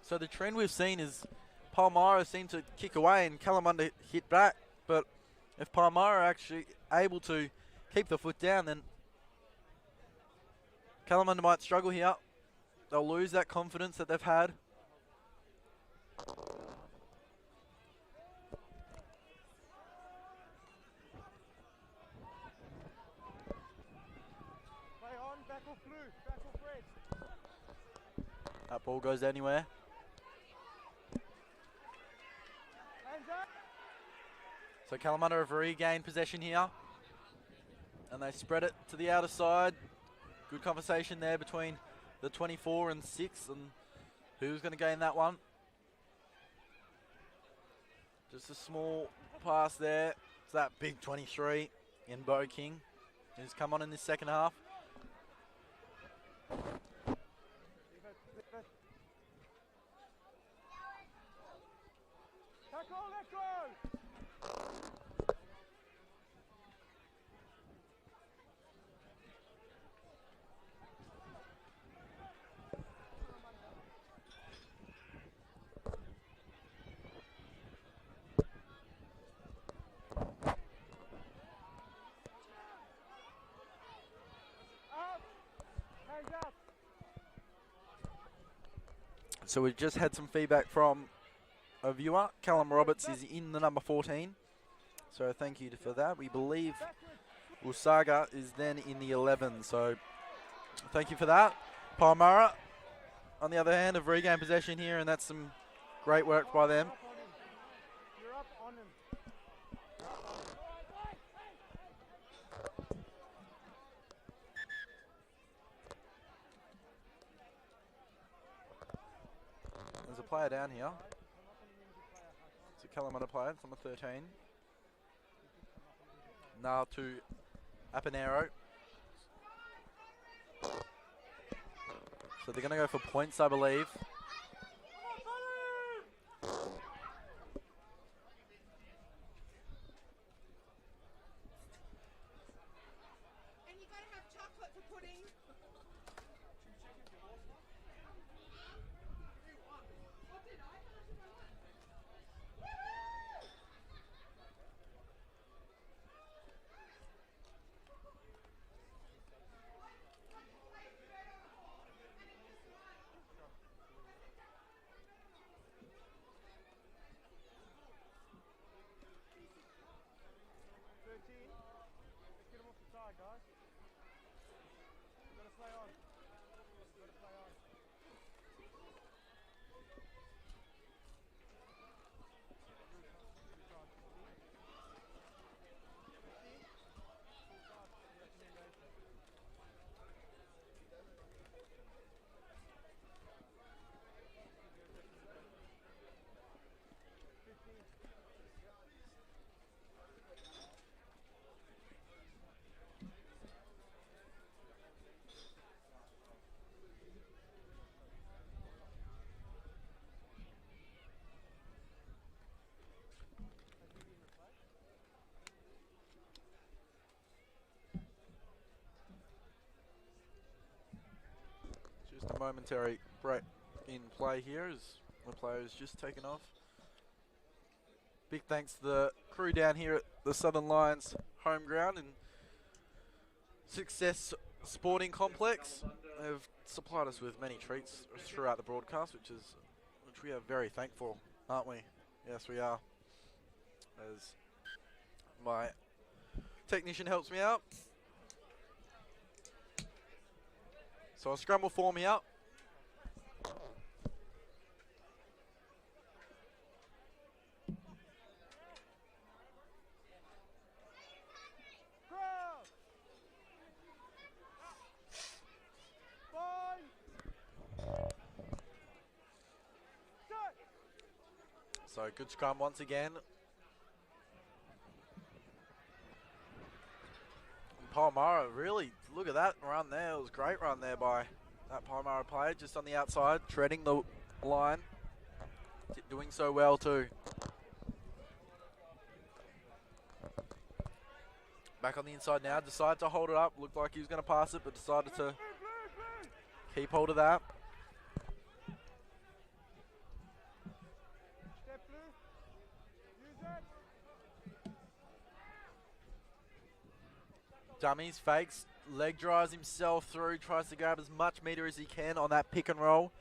So the trend we've seen is Palmyra seem to kick away and Kalamunda hit back, but if Palmyra are actually able to keep the foot down, then Kalamunda might struggle here. They'll lose that confidence that they've had. Play on, back off blue, back off red. That ball goes anywhere. Hands up. So Kalamunda have regained possession here. And they spread it to the outer side. Good conversation there between the 24 and 6 and who's going to gain that one. Just a small pass there. It's that big 23 in Bo King, who's come on in this second half. Leave it. Tackle, let go. Out. Hands up. So we've just had some feedback from a viewer. Callum Roberts is in the number 14. So thank you for that. We believe Usaga is then in the 11. So thank you for that. Palmyra, on the other hand, have regained possession here, and that's some great work by them. You're up on him. There's a player down here. It's a Kalamunda player, it's number 13. Now to Apanero. So they're going to go for points, I believe. And you gotta have chocolate for pudding. Let's get him off the side, guys. Gotta play on. Gotta play on. Just a momentary break in play here as the player has just taken off. Big thanks to the crew down here at the Southern Lions home ground and Success Sporting Complex. They've supplied us with many treats throughout the broadcast, which we are very thankful, aren't we? Yes, we are. As my Technician helps me out. So a scrum will form here. Cross. Fine. Set. So good scrum once again. Palmyra, really, look at that run there. It was a great run there by that Palmyra player, just on the outside, treading the line. Doing so well too. Back on the inside now, decided to hold it up. Looked like he was going to pass it, but decided to keep hold of that. Step blue. Use that. Dummies, fakes, leg drives himself through, tries to grab as much meter as he can on that pick and roll.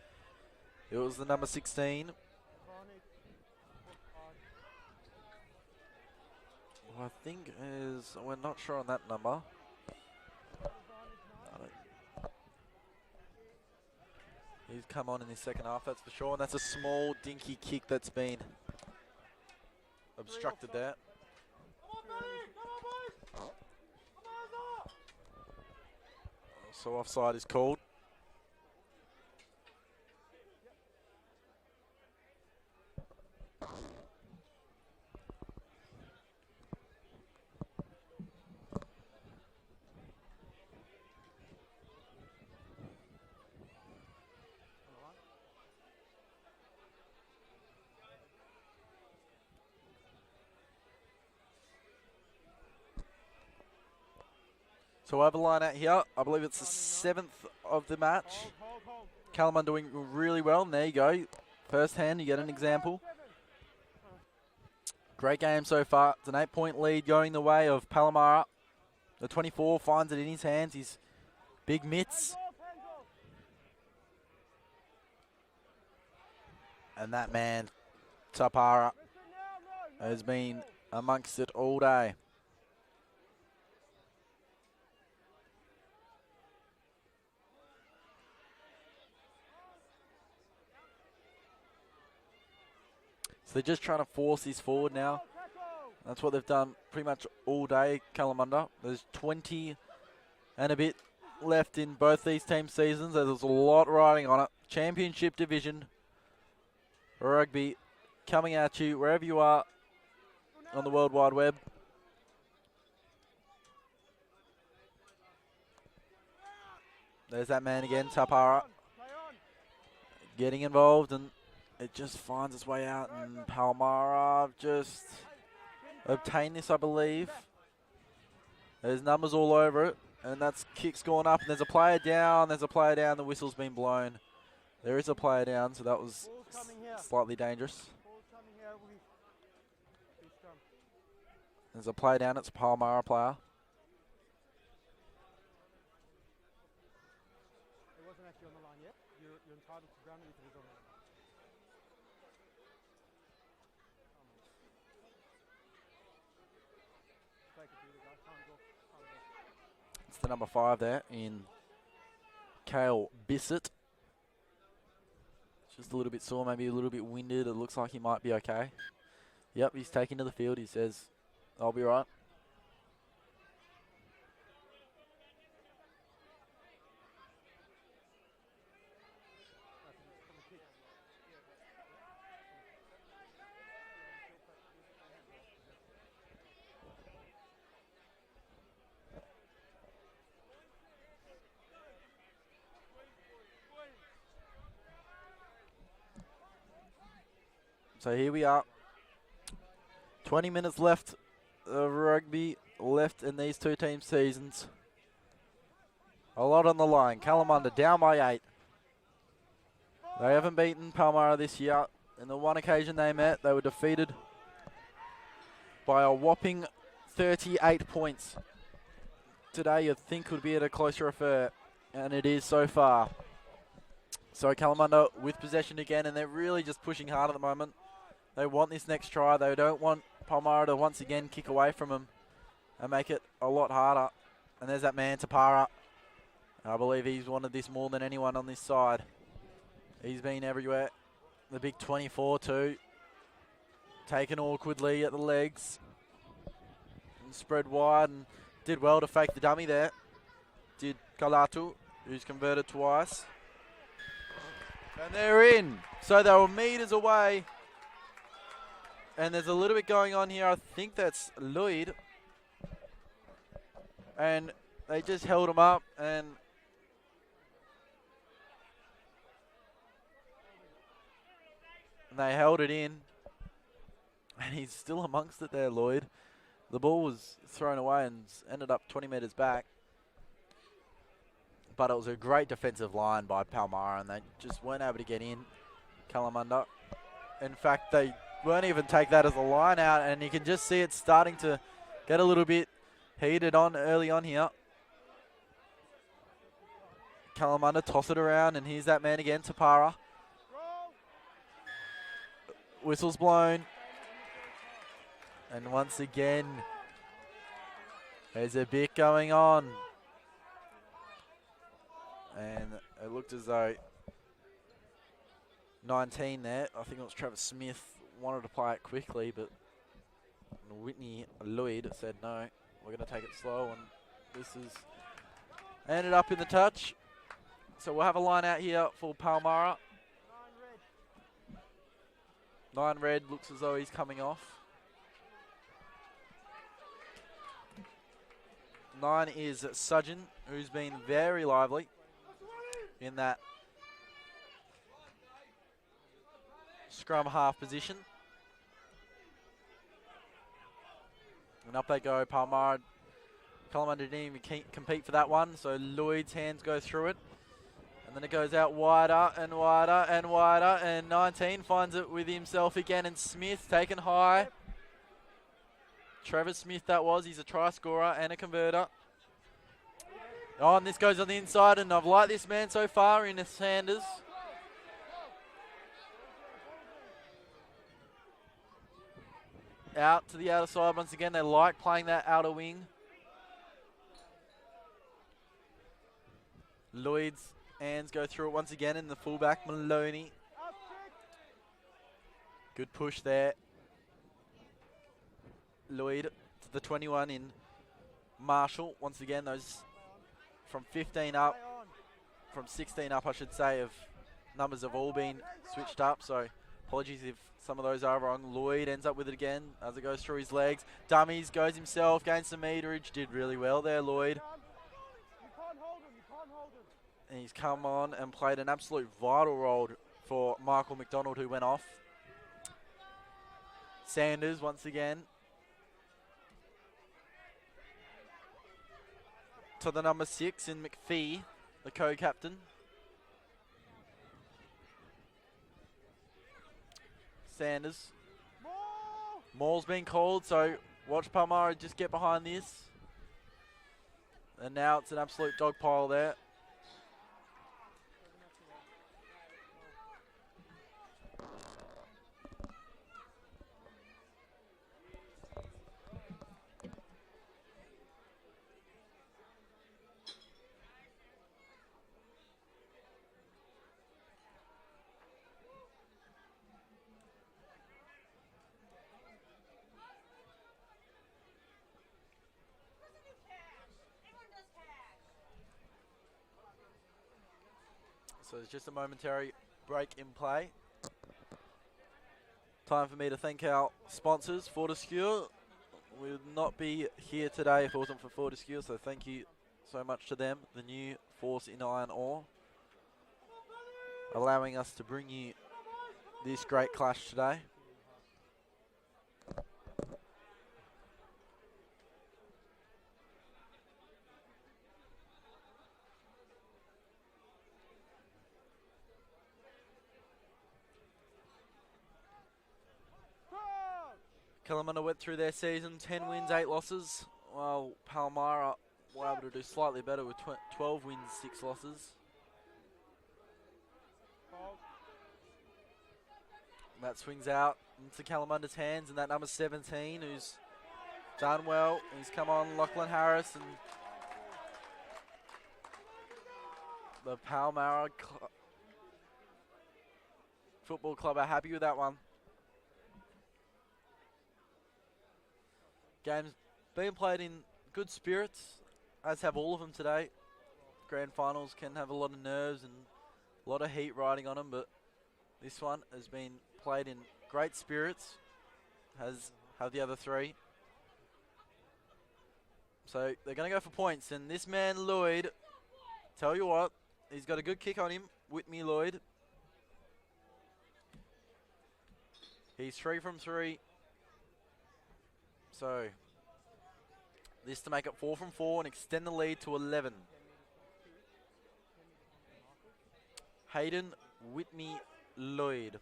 It was the number 16. Well, I think is, we're not sure on that number. He's come on in the second half, that's for sure. And that's a small, dinky kick that's been obstructed there. So offside is called. So over line out here, I believe it's the 7th of the match. Kalamunda doing really well, and there you go. First hand, you get an example. Great game so far. It's an 8-point lead going the way of Palmyra. The 24 finds it in his hands. His big mitts. And that man, Tapara, has been amongst it all day. So they're just trying to force this forward now. That's what they've done pretty much all day, Kalamunda. There's 20 and a bit left in both these team seasons. There's a lot riding on it. Championship division rugby coming at you wherever you are on the World Wide Web. There's that man again, Tapara, getting involved, and it just finds its way out, and Palmyra just obtained this, I believe. There's numbers all over it, and that's kicks going up, and there's a player down, the whistle's been blown. There is a player down, so that was slightly dangerous. There's a player down, it's a Palmyra player. It wasn't actually on the line yet. You're entitled to ground it if it is on the line. Take it, guys. Time's off. It's the number 5 there in Kale Bissett. Just a little bit sore, maybe a little bit winded. It looks like he might be okay. Yep, he's taken to the field. He says, I'll be right. So here we are. 20 minutes left of rugby left in these two team seasons. A lot on the line. Kalamunda down by 8. They haven't beaten Palmyra this year. In the one occasion they met, they were defeated by a whopping 38 points. Today you'd think would be at a closer affair, and it is so far. So Kalamunda with possession again, and they're really just pushing hard at the moment. They want this next try. They don't want Palmyra to once again kick away from them. and make it a lot harder. And there's that man, Tapara. I believe he's wanted this more than anyone on this side. He's been everywhere. The big 24 too. Taken awkwardly at the legs. And spread wide and did well to fake the dummy there. Did Kalatu, who's converted twice. And they're in. So they were meters away. And there's a little bit going on here. I think that's Lloyd. And they just held him up and they held it in. And he's still amongst it there, Lloyd. The ball was thrown away and ended up 20 metres back. But it was a great defensive line by Palmyra and they just weren't able to get in. Kalamunda. In fact, they won't even take that as a line out, and you can just see it starting to get a little bit heated on early on here. Kalamunda toss it around, and here's that man again, Tapara. Whistle's blown. And once again, there's a bit going on. And it looked as though 19 there, I think it was Travis Smith, wanted to play it quickly, but Whitney Lloyd said no, we're going to take it slow, and this is ended up in the touch. So we'll have a line out here for Palmyra. 9 red, looks as though he's coming off. 9 is Sujin, who's been very lively in that scrum half position. And up they go, Palmyra. Kalamunda didn't even compete for that one, so Lloyd's hands go through it. And then it goes out wider and wider and wider, and 19 finds it with himself again, and Smith taken high. Trevor Smith that was, he's a try scorer and a converter. Oh, and this goes on the inside, and I've liked this man so far in Sanders. Out to the outer side once again. They like playing that outer wing. Lloyd's hands go through it once again in the fullback, Maloney. Good push there. Lloyd to the 21 in Marshall. Once again, those from 15 up, from 16 up I should say, of numbers have all been switched up, so apologies if some of those are wrong. Lloyd ends up with it again as it goes through his legs. Dummies, goes himself, gains some meterage, did really well there, Lloyd. And he's come on and played an absolute vital role for Michael McDonald, who went off. Sanders once again. To the number 6 in McPhee, the co-captain. Sanders. Maul's been called, so watch Palmyra just get behind this. And now it's an absolute dog pile there. So it's just a momentary break in play. Time for me to thank our sponsors, Fortescue. We would not be here today if it wasn't for Fortescue, so thank you so much to them. The new force in iron ore, allowing us to bring you this great clash today. Kalamunda went through their season, 10 wins, 8 losses, while Palmyra were able to do slightly better with 12 wins, 6 losses. And that swings out into Kalamunda's hands, and that number 17, who's Done well. He's come on, Lachlan Harris, and the Palmyra Football Club are happy with that one. Game's been played in good spirits, as have all of them today. Grand finals can have a lot of nerves and a lot of heat riding on them, but this one has been played in great spirits, as have the other three. So they're going to go for points, and this man Lloyd, tell you what, he's got a good kick on him, Whitney Lloyd. He's 3 from 3. So this to make it 4 from 4 and extend the lead to 11. Hayden Whitney Lloyd.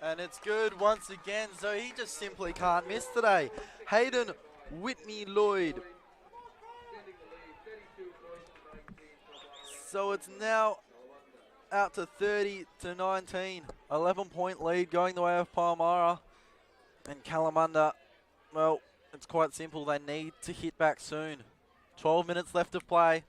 And it's good once again, so he just simply can't miss today. Hayden Whitney Lloyd. So it's now out to 30-19. 11-point lead going the way of Palmyra. And Kalamunda, well, it's quite simple. They need to hit back soon. 12 minutes left of play.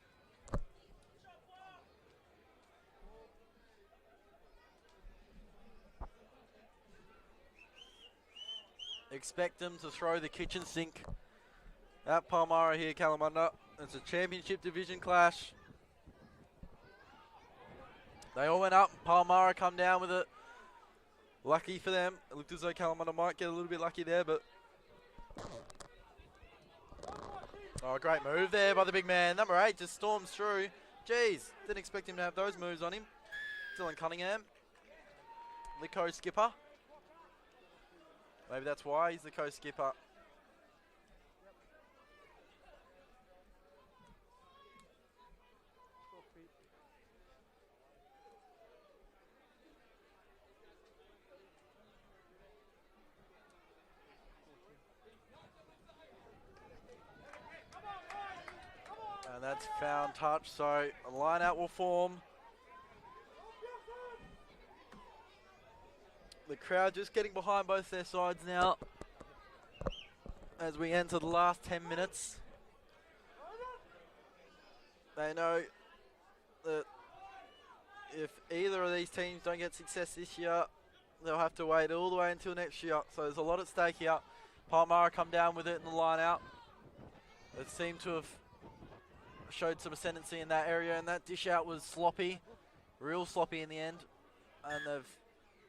Expect them to throw the kitchen sink at Palmyra here, Kalamunda. It's a championship division clash. They all went up. Palmyra come down with it. Lucky for them. It looked as though Kalamunda might get a little bit lucky there, but... Oh, great move there by the big man. Number 8 just storms through. Jeez, didn't expect him to have those moves on him. Dylan Cunningham, the co-skipper. Maybe that's why he's the co-skipper. And that's found touch, so a line out will form. The crowd just getting behind both their sides now as we enter the last 10 minutes. They know that if either of these teams don't get success this year, they'll have to wait all the way until next year. So there's a lot at stake here. Palmyra come down with it in the line out. They seem to have showed some ascendancy in that area, and that dish out was sloppy, real sloppy in the end, and they've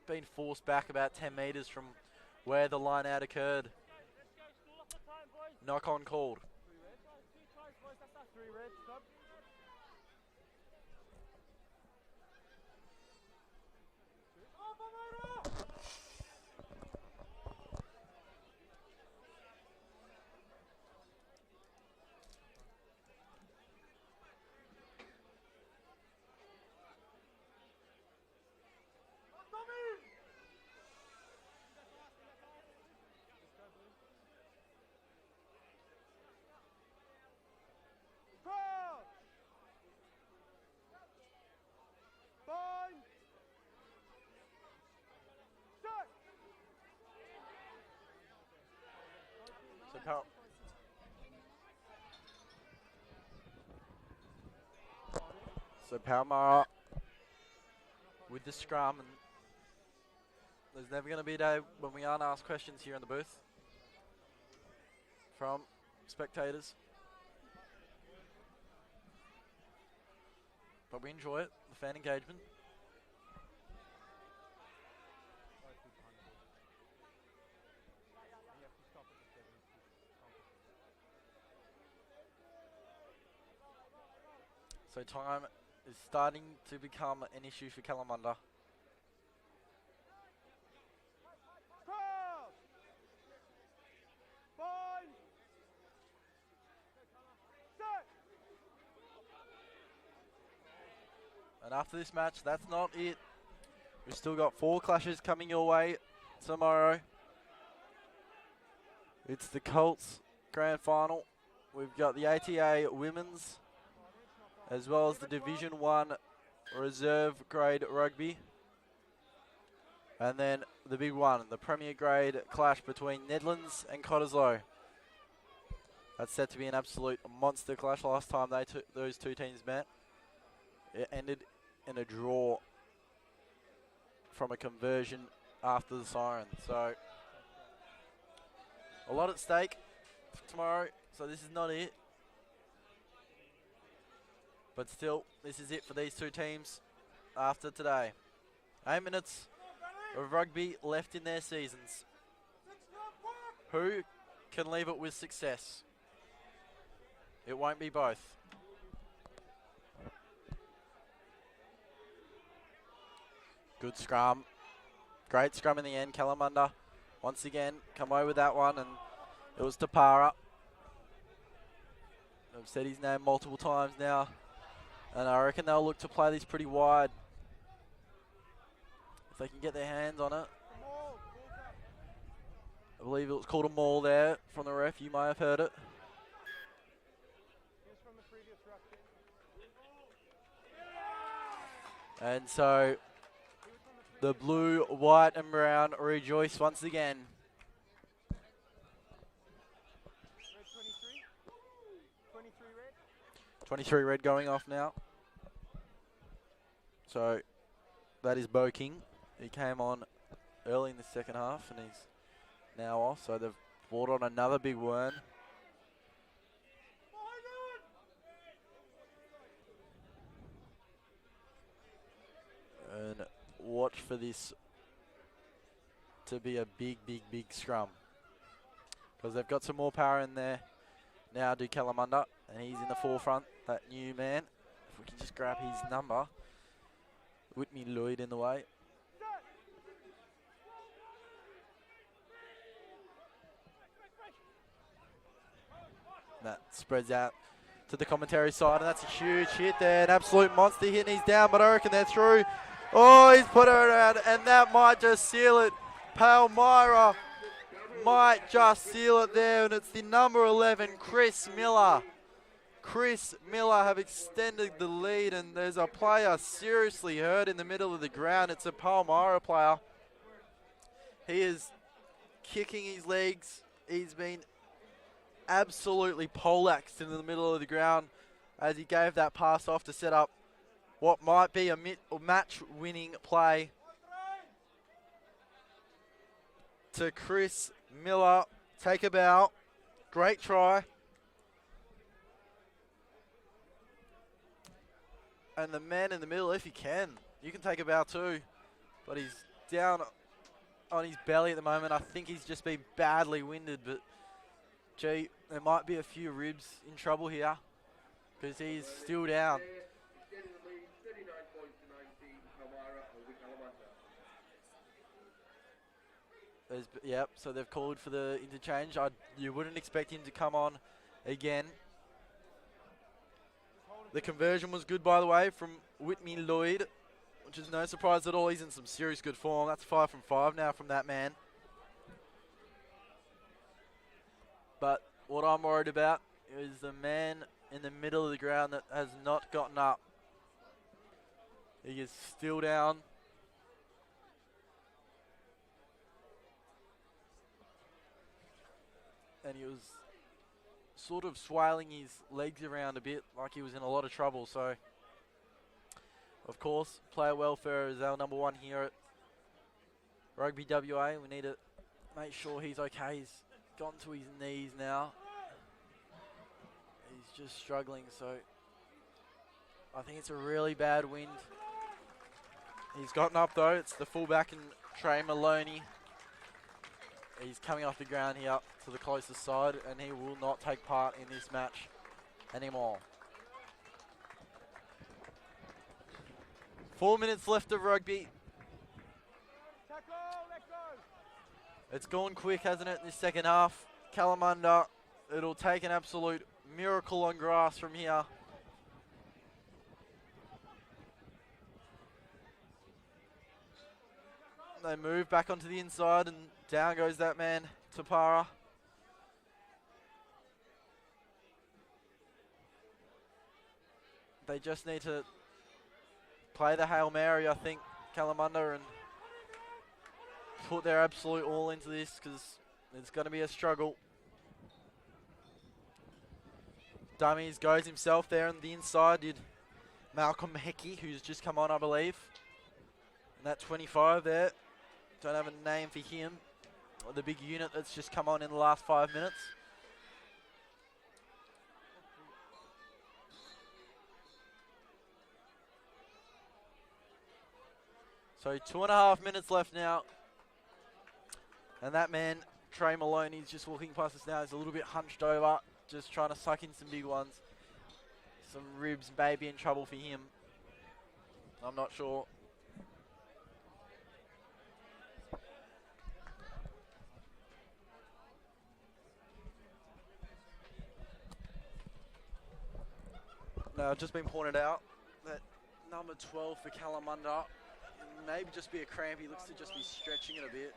been forced back about 10 metres from where the line out occurred. Knock on called. So Palmyra with the scrum, and there's never going to be a day when we aren't asked questions here in the booth from spectators. But we enjoy it, the fan engagement. So time is starting to become an issue for Kalamunda. And after this match, that's not it. We've still got 4 clashes coming your way tomorrow. It's the Colts Grand Final. We've got the ATA Women's, as well as the Division 1 Reserve Grade Rugby. And then the big one, the Premier Grade clash between Nedlands and Cottesloe. That's set to be an absolute monster clash. Last time those two teams met, it ended in a draw from a conversion after the siren. So a lot at stake for tomorrow, so this is not it. But still, this is it for these two teams after today. 8 minutes of rugby left in their seasons. Who can leave it with success? It won't be both. Good scrum. Great scrum in the end. Kalamunda once again come away with that one, and it was Tapara. I've said his name multiple times now, and I reckon they'll look to play this pretty wide if they can get their hands on it. I believe it was called a maul there from the ref. You may have heard it. And so the blue, white and brown rejoice once again. 23 red going off now. So that is Bo King. He came on early in the second half and he's now off. So they've brought on another big worm. And watch for this to be a big, big, big scrum, because they've got some more power in there now. Do Kalamunda, and he's in the forefront, that new man. If we can just grab his number. Whitney Lloyd in the way. That spreads out to the commentary side, and that's a huge hit there. An absolute monster hit, and he's down, but I reckon they're through. Oh, he's put it around, and that might just seal it. Palmyra might just seal it there, and it's the number 11, Chris Miller. Chris Miller have extended the lead, and there's a player seriously hurt in the middle of the ground. It's a Palmyra player. He is kicking his legs. He's been absolutely poleaxed in the middle of the ground as he gave that pass off to set up what might be a match-winning play to Chris Miller. Take a bow. Great try. And the man in the middle, if you can take a bow too. But he's down on his belly at the moment. I think he's just been badly winded, but gee, there might be a few ribs in trouble here because he's still down. Yep, so they've called for the interchange. You wouldn't expect him to come on again. The conversion was good, by the way, from Whitney Lloyd, which is no surprise at all. He's in some serious good form. That's 5 from 5 now from that man. But what I'm worried about is the man in the middle of the ground that has not gotten up. He is still down. And he was sort of swailing his legs around a bit like he was in a lot of trouble. So, of course, player welfare is our number one here at Rugby WA. We need to make sure he's okay. He's gone to his knees now. He's just struggling, so I think it's a really bad wind. He's gotten up though. It's the fullback and Trey Maloney. He's coming off the ground here to the closest side, and he will not take part in this match anymore. 4 minutes left of rugby. It's gone quick, hasn't it, in this second half? Kalamunda, it'll take an absolute miracle on grass from here. They move back onto the inside and down goes that man, Tapara. They just need to play the Hail Mary, I think, Kalamunda, and put their absolute all into this because it's going to be a struggle. Dummies goes himself there on the inside. Did Malcolm Hecky, who's just come on, I believe. And that 25 there. Don't have a name for him. Or the big unit that's just come on in the last 5 minutes. So 2.5 minutes left now. And that man, Trey Maloney's just walking past us now. He's a little bit hunched over, just trying to suck in some big ones. Some ribs may be in trouble for him. I'm not sure. Now, it's just been pointed out that number 12 for Kalamunda, maybe just be a cramp. He looks to just be stretching it a bit.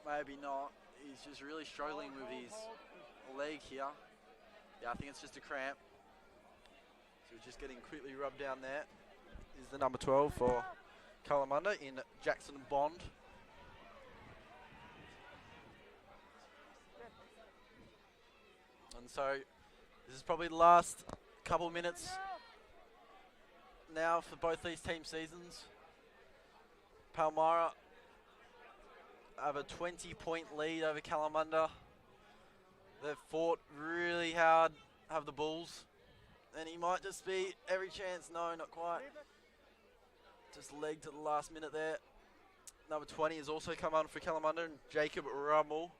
Maybe not. He's just really struggling with his leg here. Yeah, I think it's just a cramp. So he's just getting quickly rubbed down there. Is the number 12 for Kalamunda in Jackson Bond. And so this is probably the last couple of minutes now for both these team seasons. Palmyra have a 20-point lead over Kalamunda. They've fought really hard, have the Bulls. And he might just be every chance. No, not quite. Just legged at the last minute there. Number 20 has also come on for Kalamunda, and Jacob Rummel.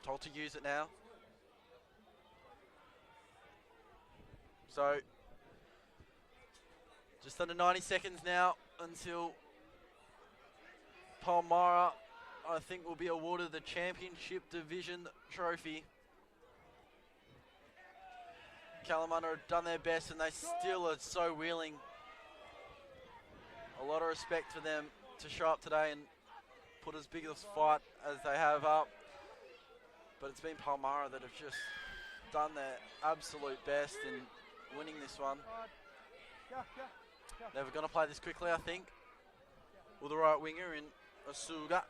Told to use it now. So, just under 90 seconds now until Palmyra, I think, will be awarded the Championship Division trophy. Kalamunda have done their best and they still are so willing. A lot of respect for them to show up today and put as big a fight as they have up. But it's been Palmyra that have just done their absolute best in winning this one. They're going to play this quickly, I think, with the right winger in Asuga.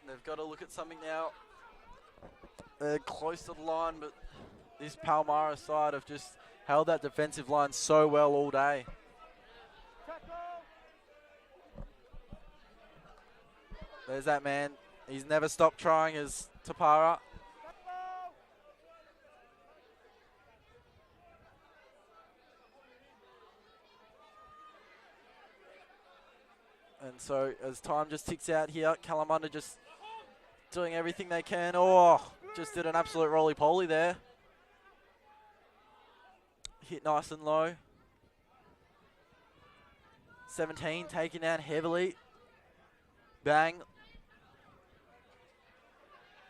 They've got to look at something now. They're close to the line, but this Palmyra side have just held that defensive line so well all day. There's that man. He's never stopped trying as Tapara. And so as time just ticks out here, Kalamunda just doing everything they can. Oh, just did an absolute roly-poly there. Hit nice and low. 17 taken out heavily. Bang.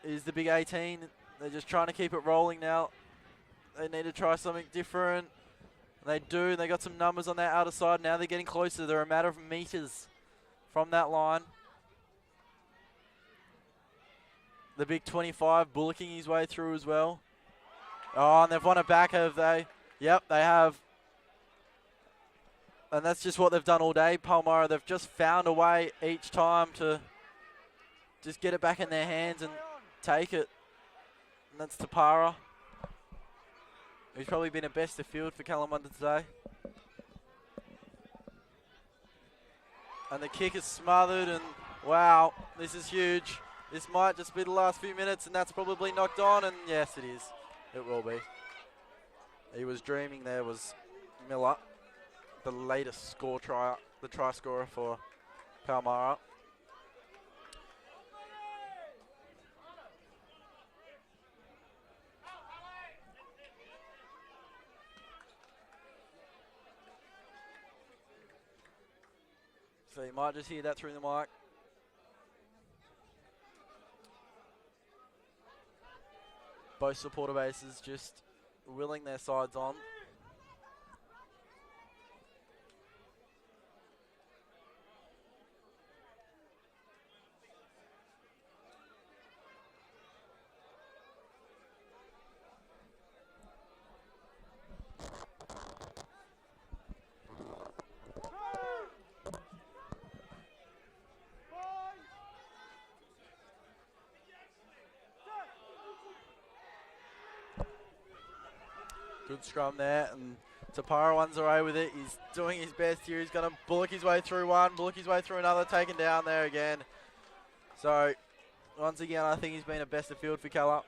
Is the big 18. They're just trying to keep it rolling now. They need to try something different. They do. They got some numbers on that outer side. Now they're getting closer. They're a matter of meters from that line. The big 25 bullocking his way through as well. Oh, and they've won it back, have they? Yep, they have. And that's just what they've done all day, Palmyra. They've just found a way each time to just get it back in their hands and take it. And that's Tapara, who's probably been a best of field for Kalamunda today. And the kick is smothered, and wow, this is huge. This might just be the last few minutes, and that's probably knocked on, and yes, it is. It will be. He was dreaming there, was Miller, the latest the try scorer for Palmyra. So you might just hear that through the mic. Both supporter bases just willing their sides on. Good scrum there, and Tapara one's away with it. He's doing his best here. He's going to bullock his way through one, bullock his way through another, taken down there again. So, once again, I think he's been a best of field for Calla.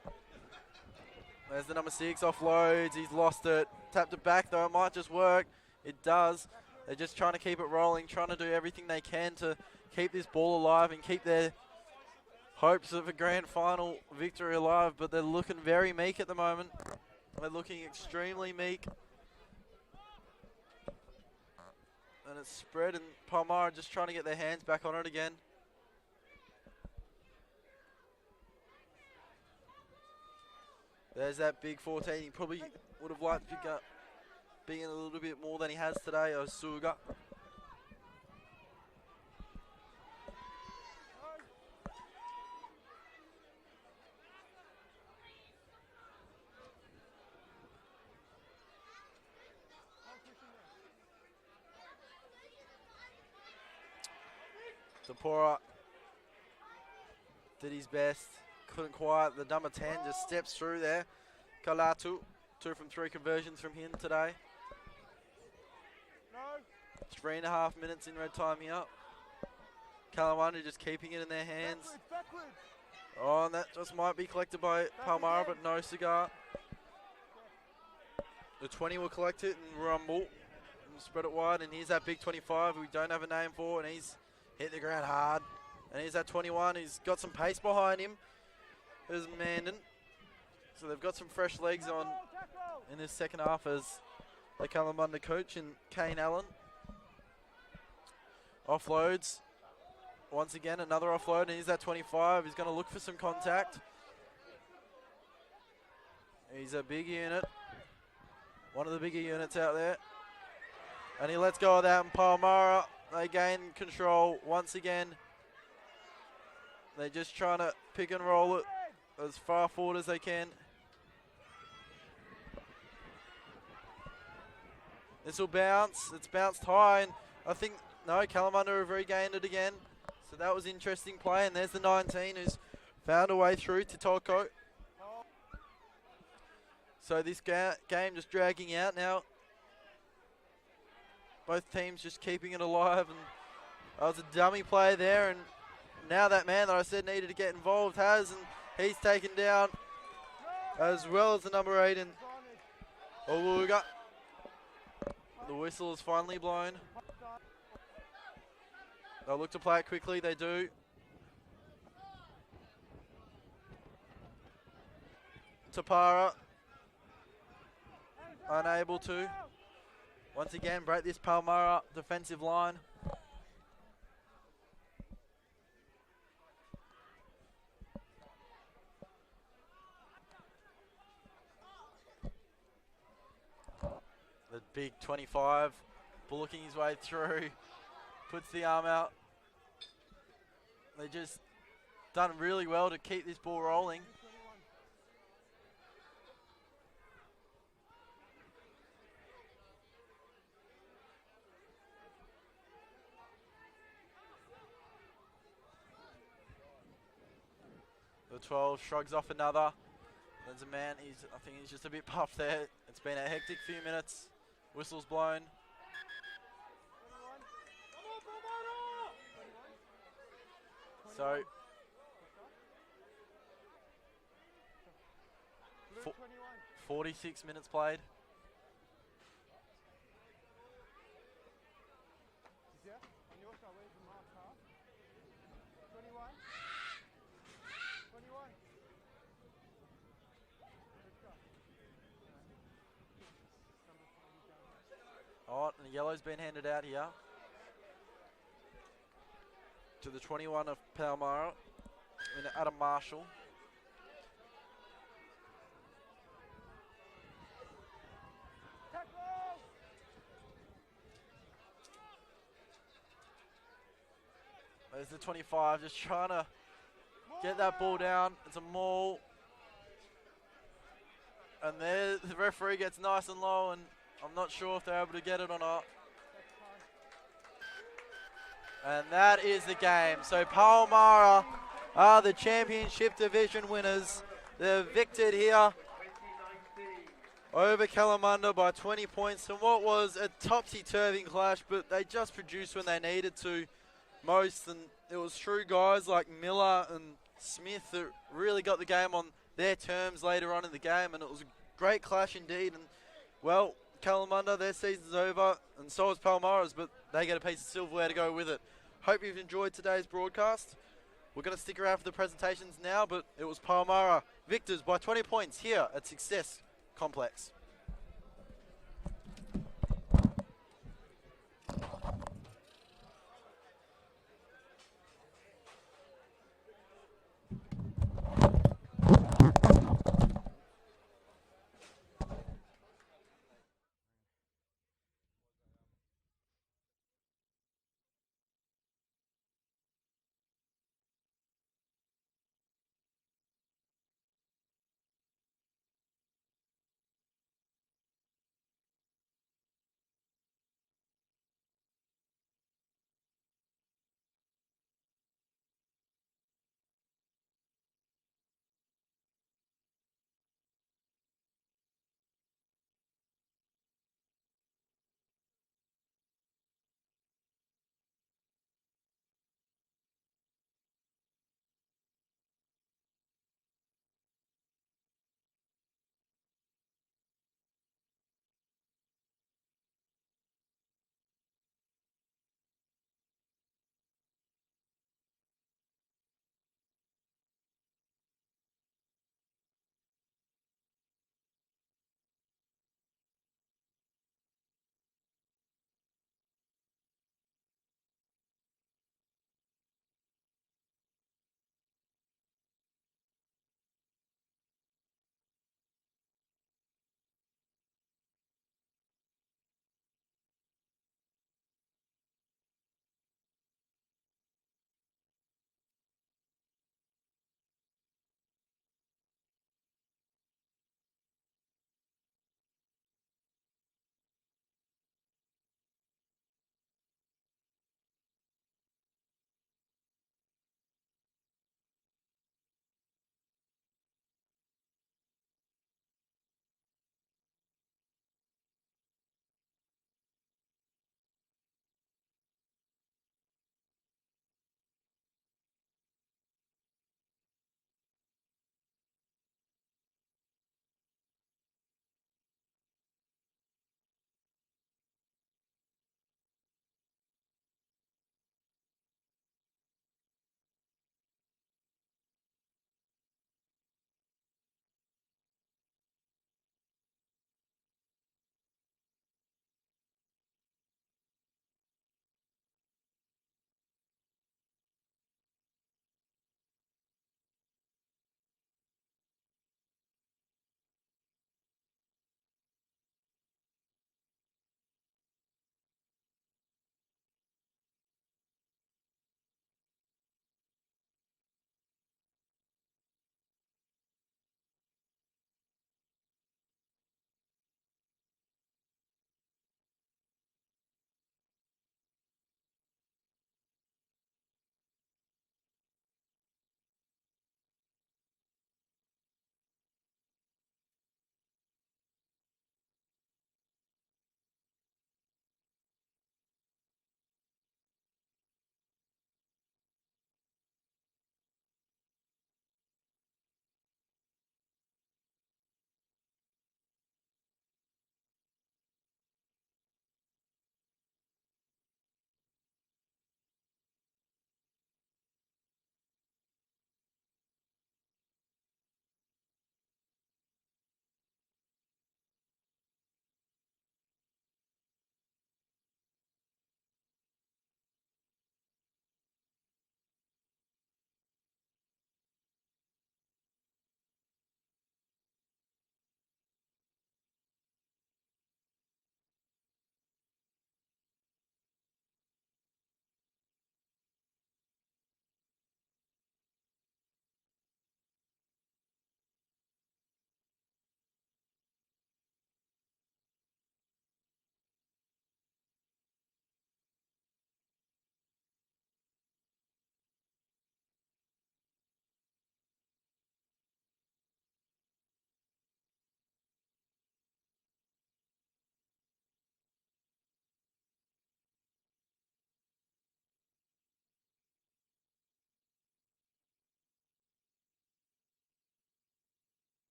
There's the number 6, offloads. He's lost it. Tapped it back, though. It might just work. It does. They're just trying to keep it rolling, trying to do everything they can to keep this ball alive and keep their hopes of a grand final victory alive, but they're looking very meek at the moment. They're looking extremely meek. And it's spread, and Palmyra just trying to get their hands back on it again. There's that big 14. He probably would have liked to pick up being a little bit more than he has today, Osuga. Tapora did his best, couldn't quite. The number 10 just steps through there. Kalatu, 2 from 3 conversions from him today. 3.5 minutes in red time here. Kalamunda just keeping it in their hands. Oh, and that just might be collected by Palmyra, but no cigar. The 20 will collect it and rumble and spread it wide. And here's that big 25 who we don't have a name for, and he's hit the ground hard. And here's that 21. He's got some pace behind him. There's Mandan. So they've got some fresh legs on in this second half as the Kalamunda coach and Kane Allen. Offloads. Once again, another offload. And here's that 25. He's going to look for some contact. He's a big unit. One of the bigger units out there. And he lets go of that. And Palmyra, they gain control once again. They're just trying to pick and roll it as far forward as they can. This will bounce. It's bounced high, and I think, no, Kalamunda have regained it again. So that was interesting play, and there's the 19 who's found a way through to Toko. So this game just dragging out now. Both teams just keeping it alive, and that was a dummy play there, and now that man that I said needed to get involved has, and he's taken down as well as the number 8 in Oluga. The whistle is finally blown. They'll look to play it quickly, they do. Tapara unable to once again break this Palmyra defensive line. The big 25 bullocking his way through, puts the arm out. They just done really well to keep this ball rolling. The 12 shrugs off another. There's a man, I think he's just a bit puffed there. It's been a hectic few minutes. Whistle's blown. So, 46 minutes played. Oh, and the yellow's been handed out here to the 21 of Palmyra in Adam Marshall. There's the 25, just trying to get that ball down. It's a maul. And there, the referee gets nice and low, and I'm not sure if they're able to get it or not. And that is the game. So Palmyra are the championship division winners. They're victored here over Kalamunda by 20 points in what was a topsy-turvy clash, but they just produced when they needed to most, and it was through guys like Miller and Smith that really got the game on their terms later on in the game, and it was a great clash indeed. And well, Kalamunda, their season's over, and so is Palmyra's, but they get a piece of silverware to go with it. Hope you've enjoyed today's broadcast. We're going to stick around for the presentations now, but it was Palmyra victors by 20 points here at Success Complex.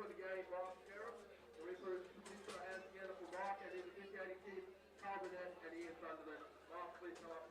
for the game, Mark Sheriff. The referee please put our hands together for Mark and his officiating team, Carl Burnett and Ian Sunderland. Mark, please come up.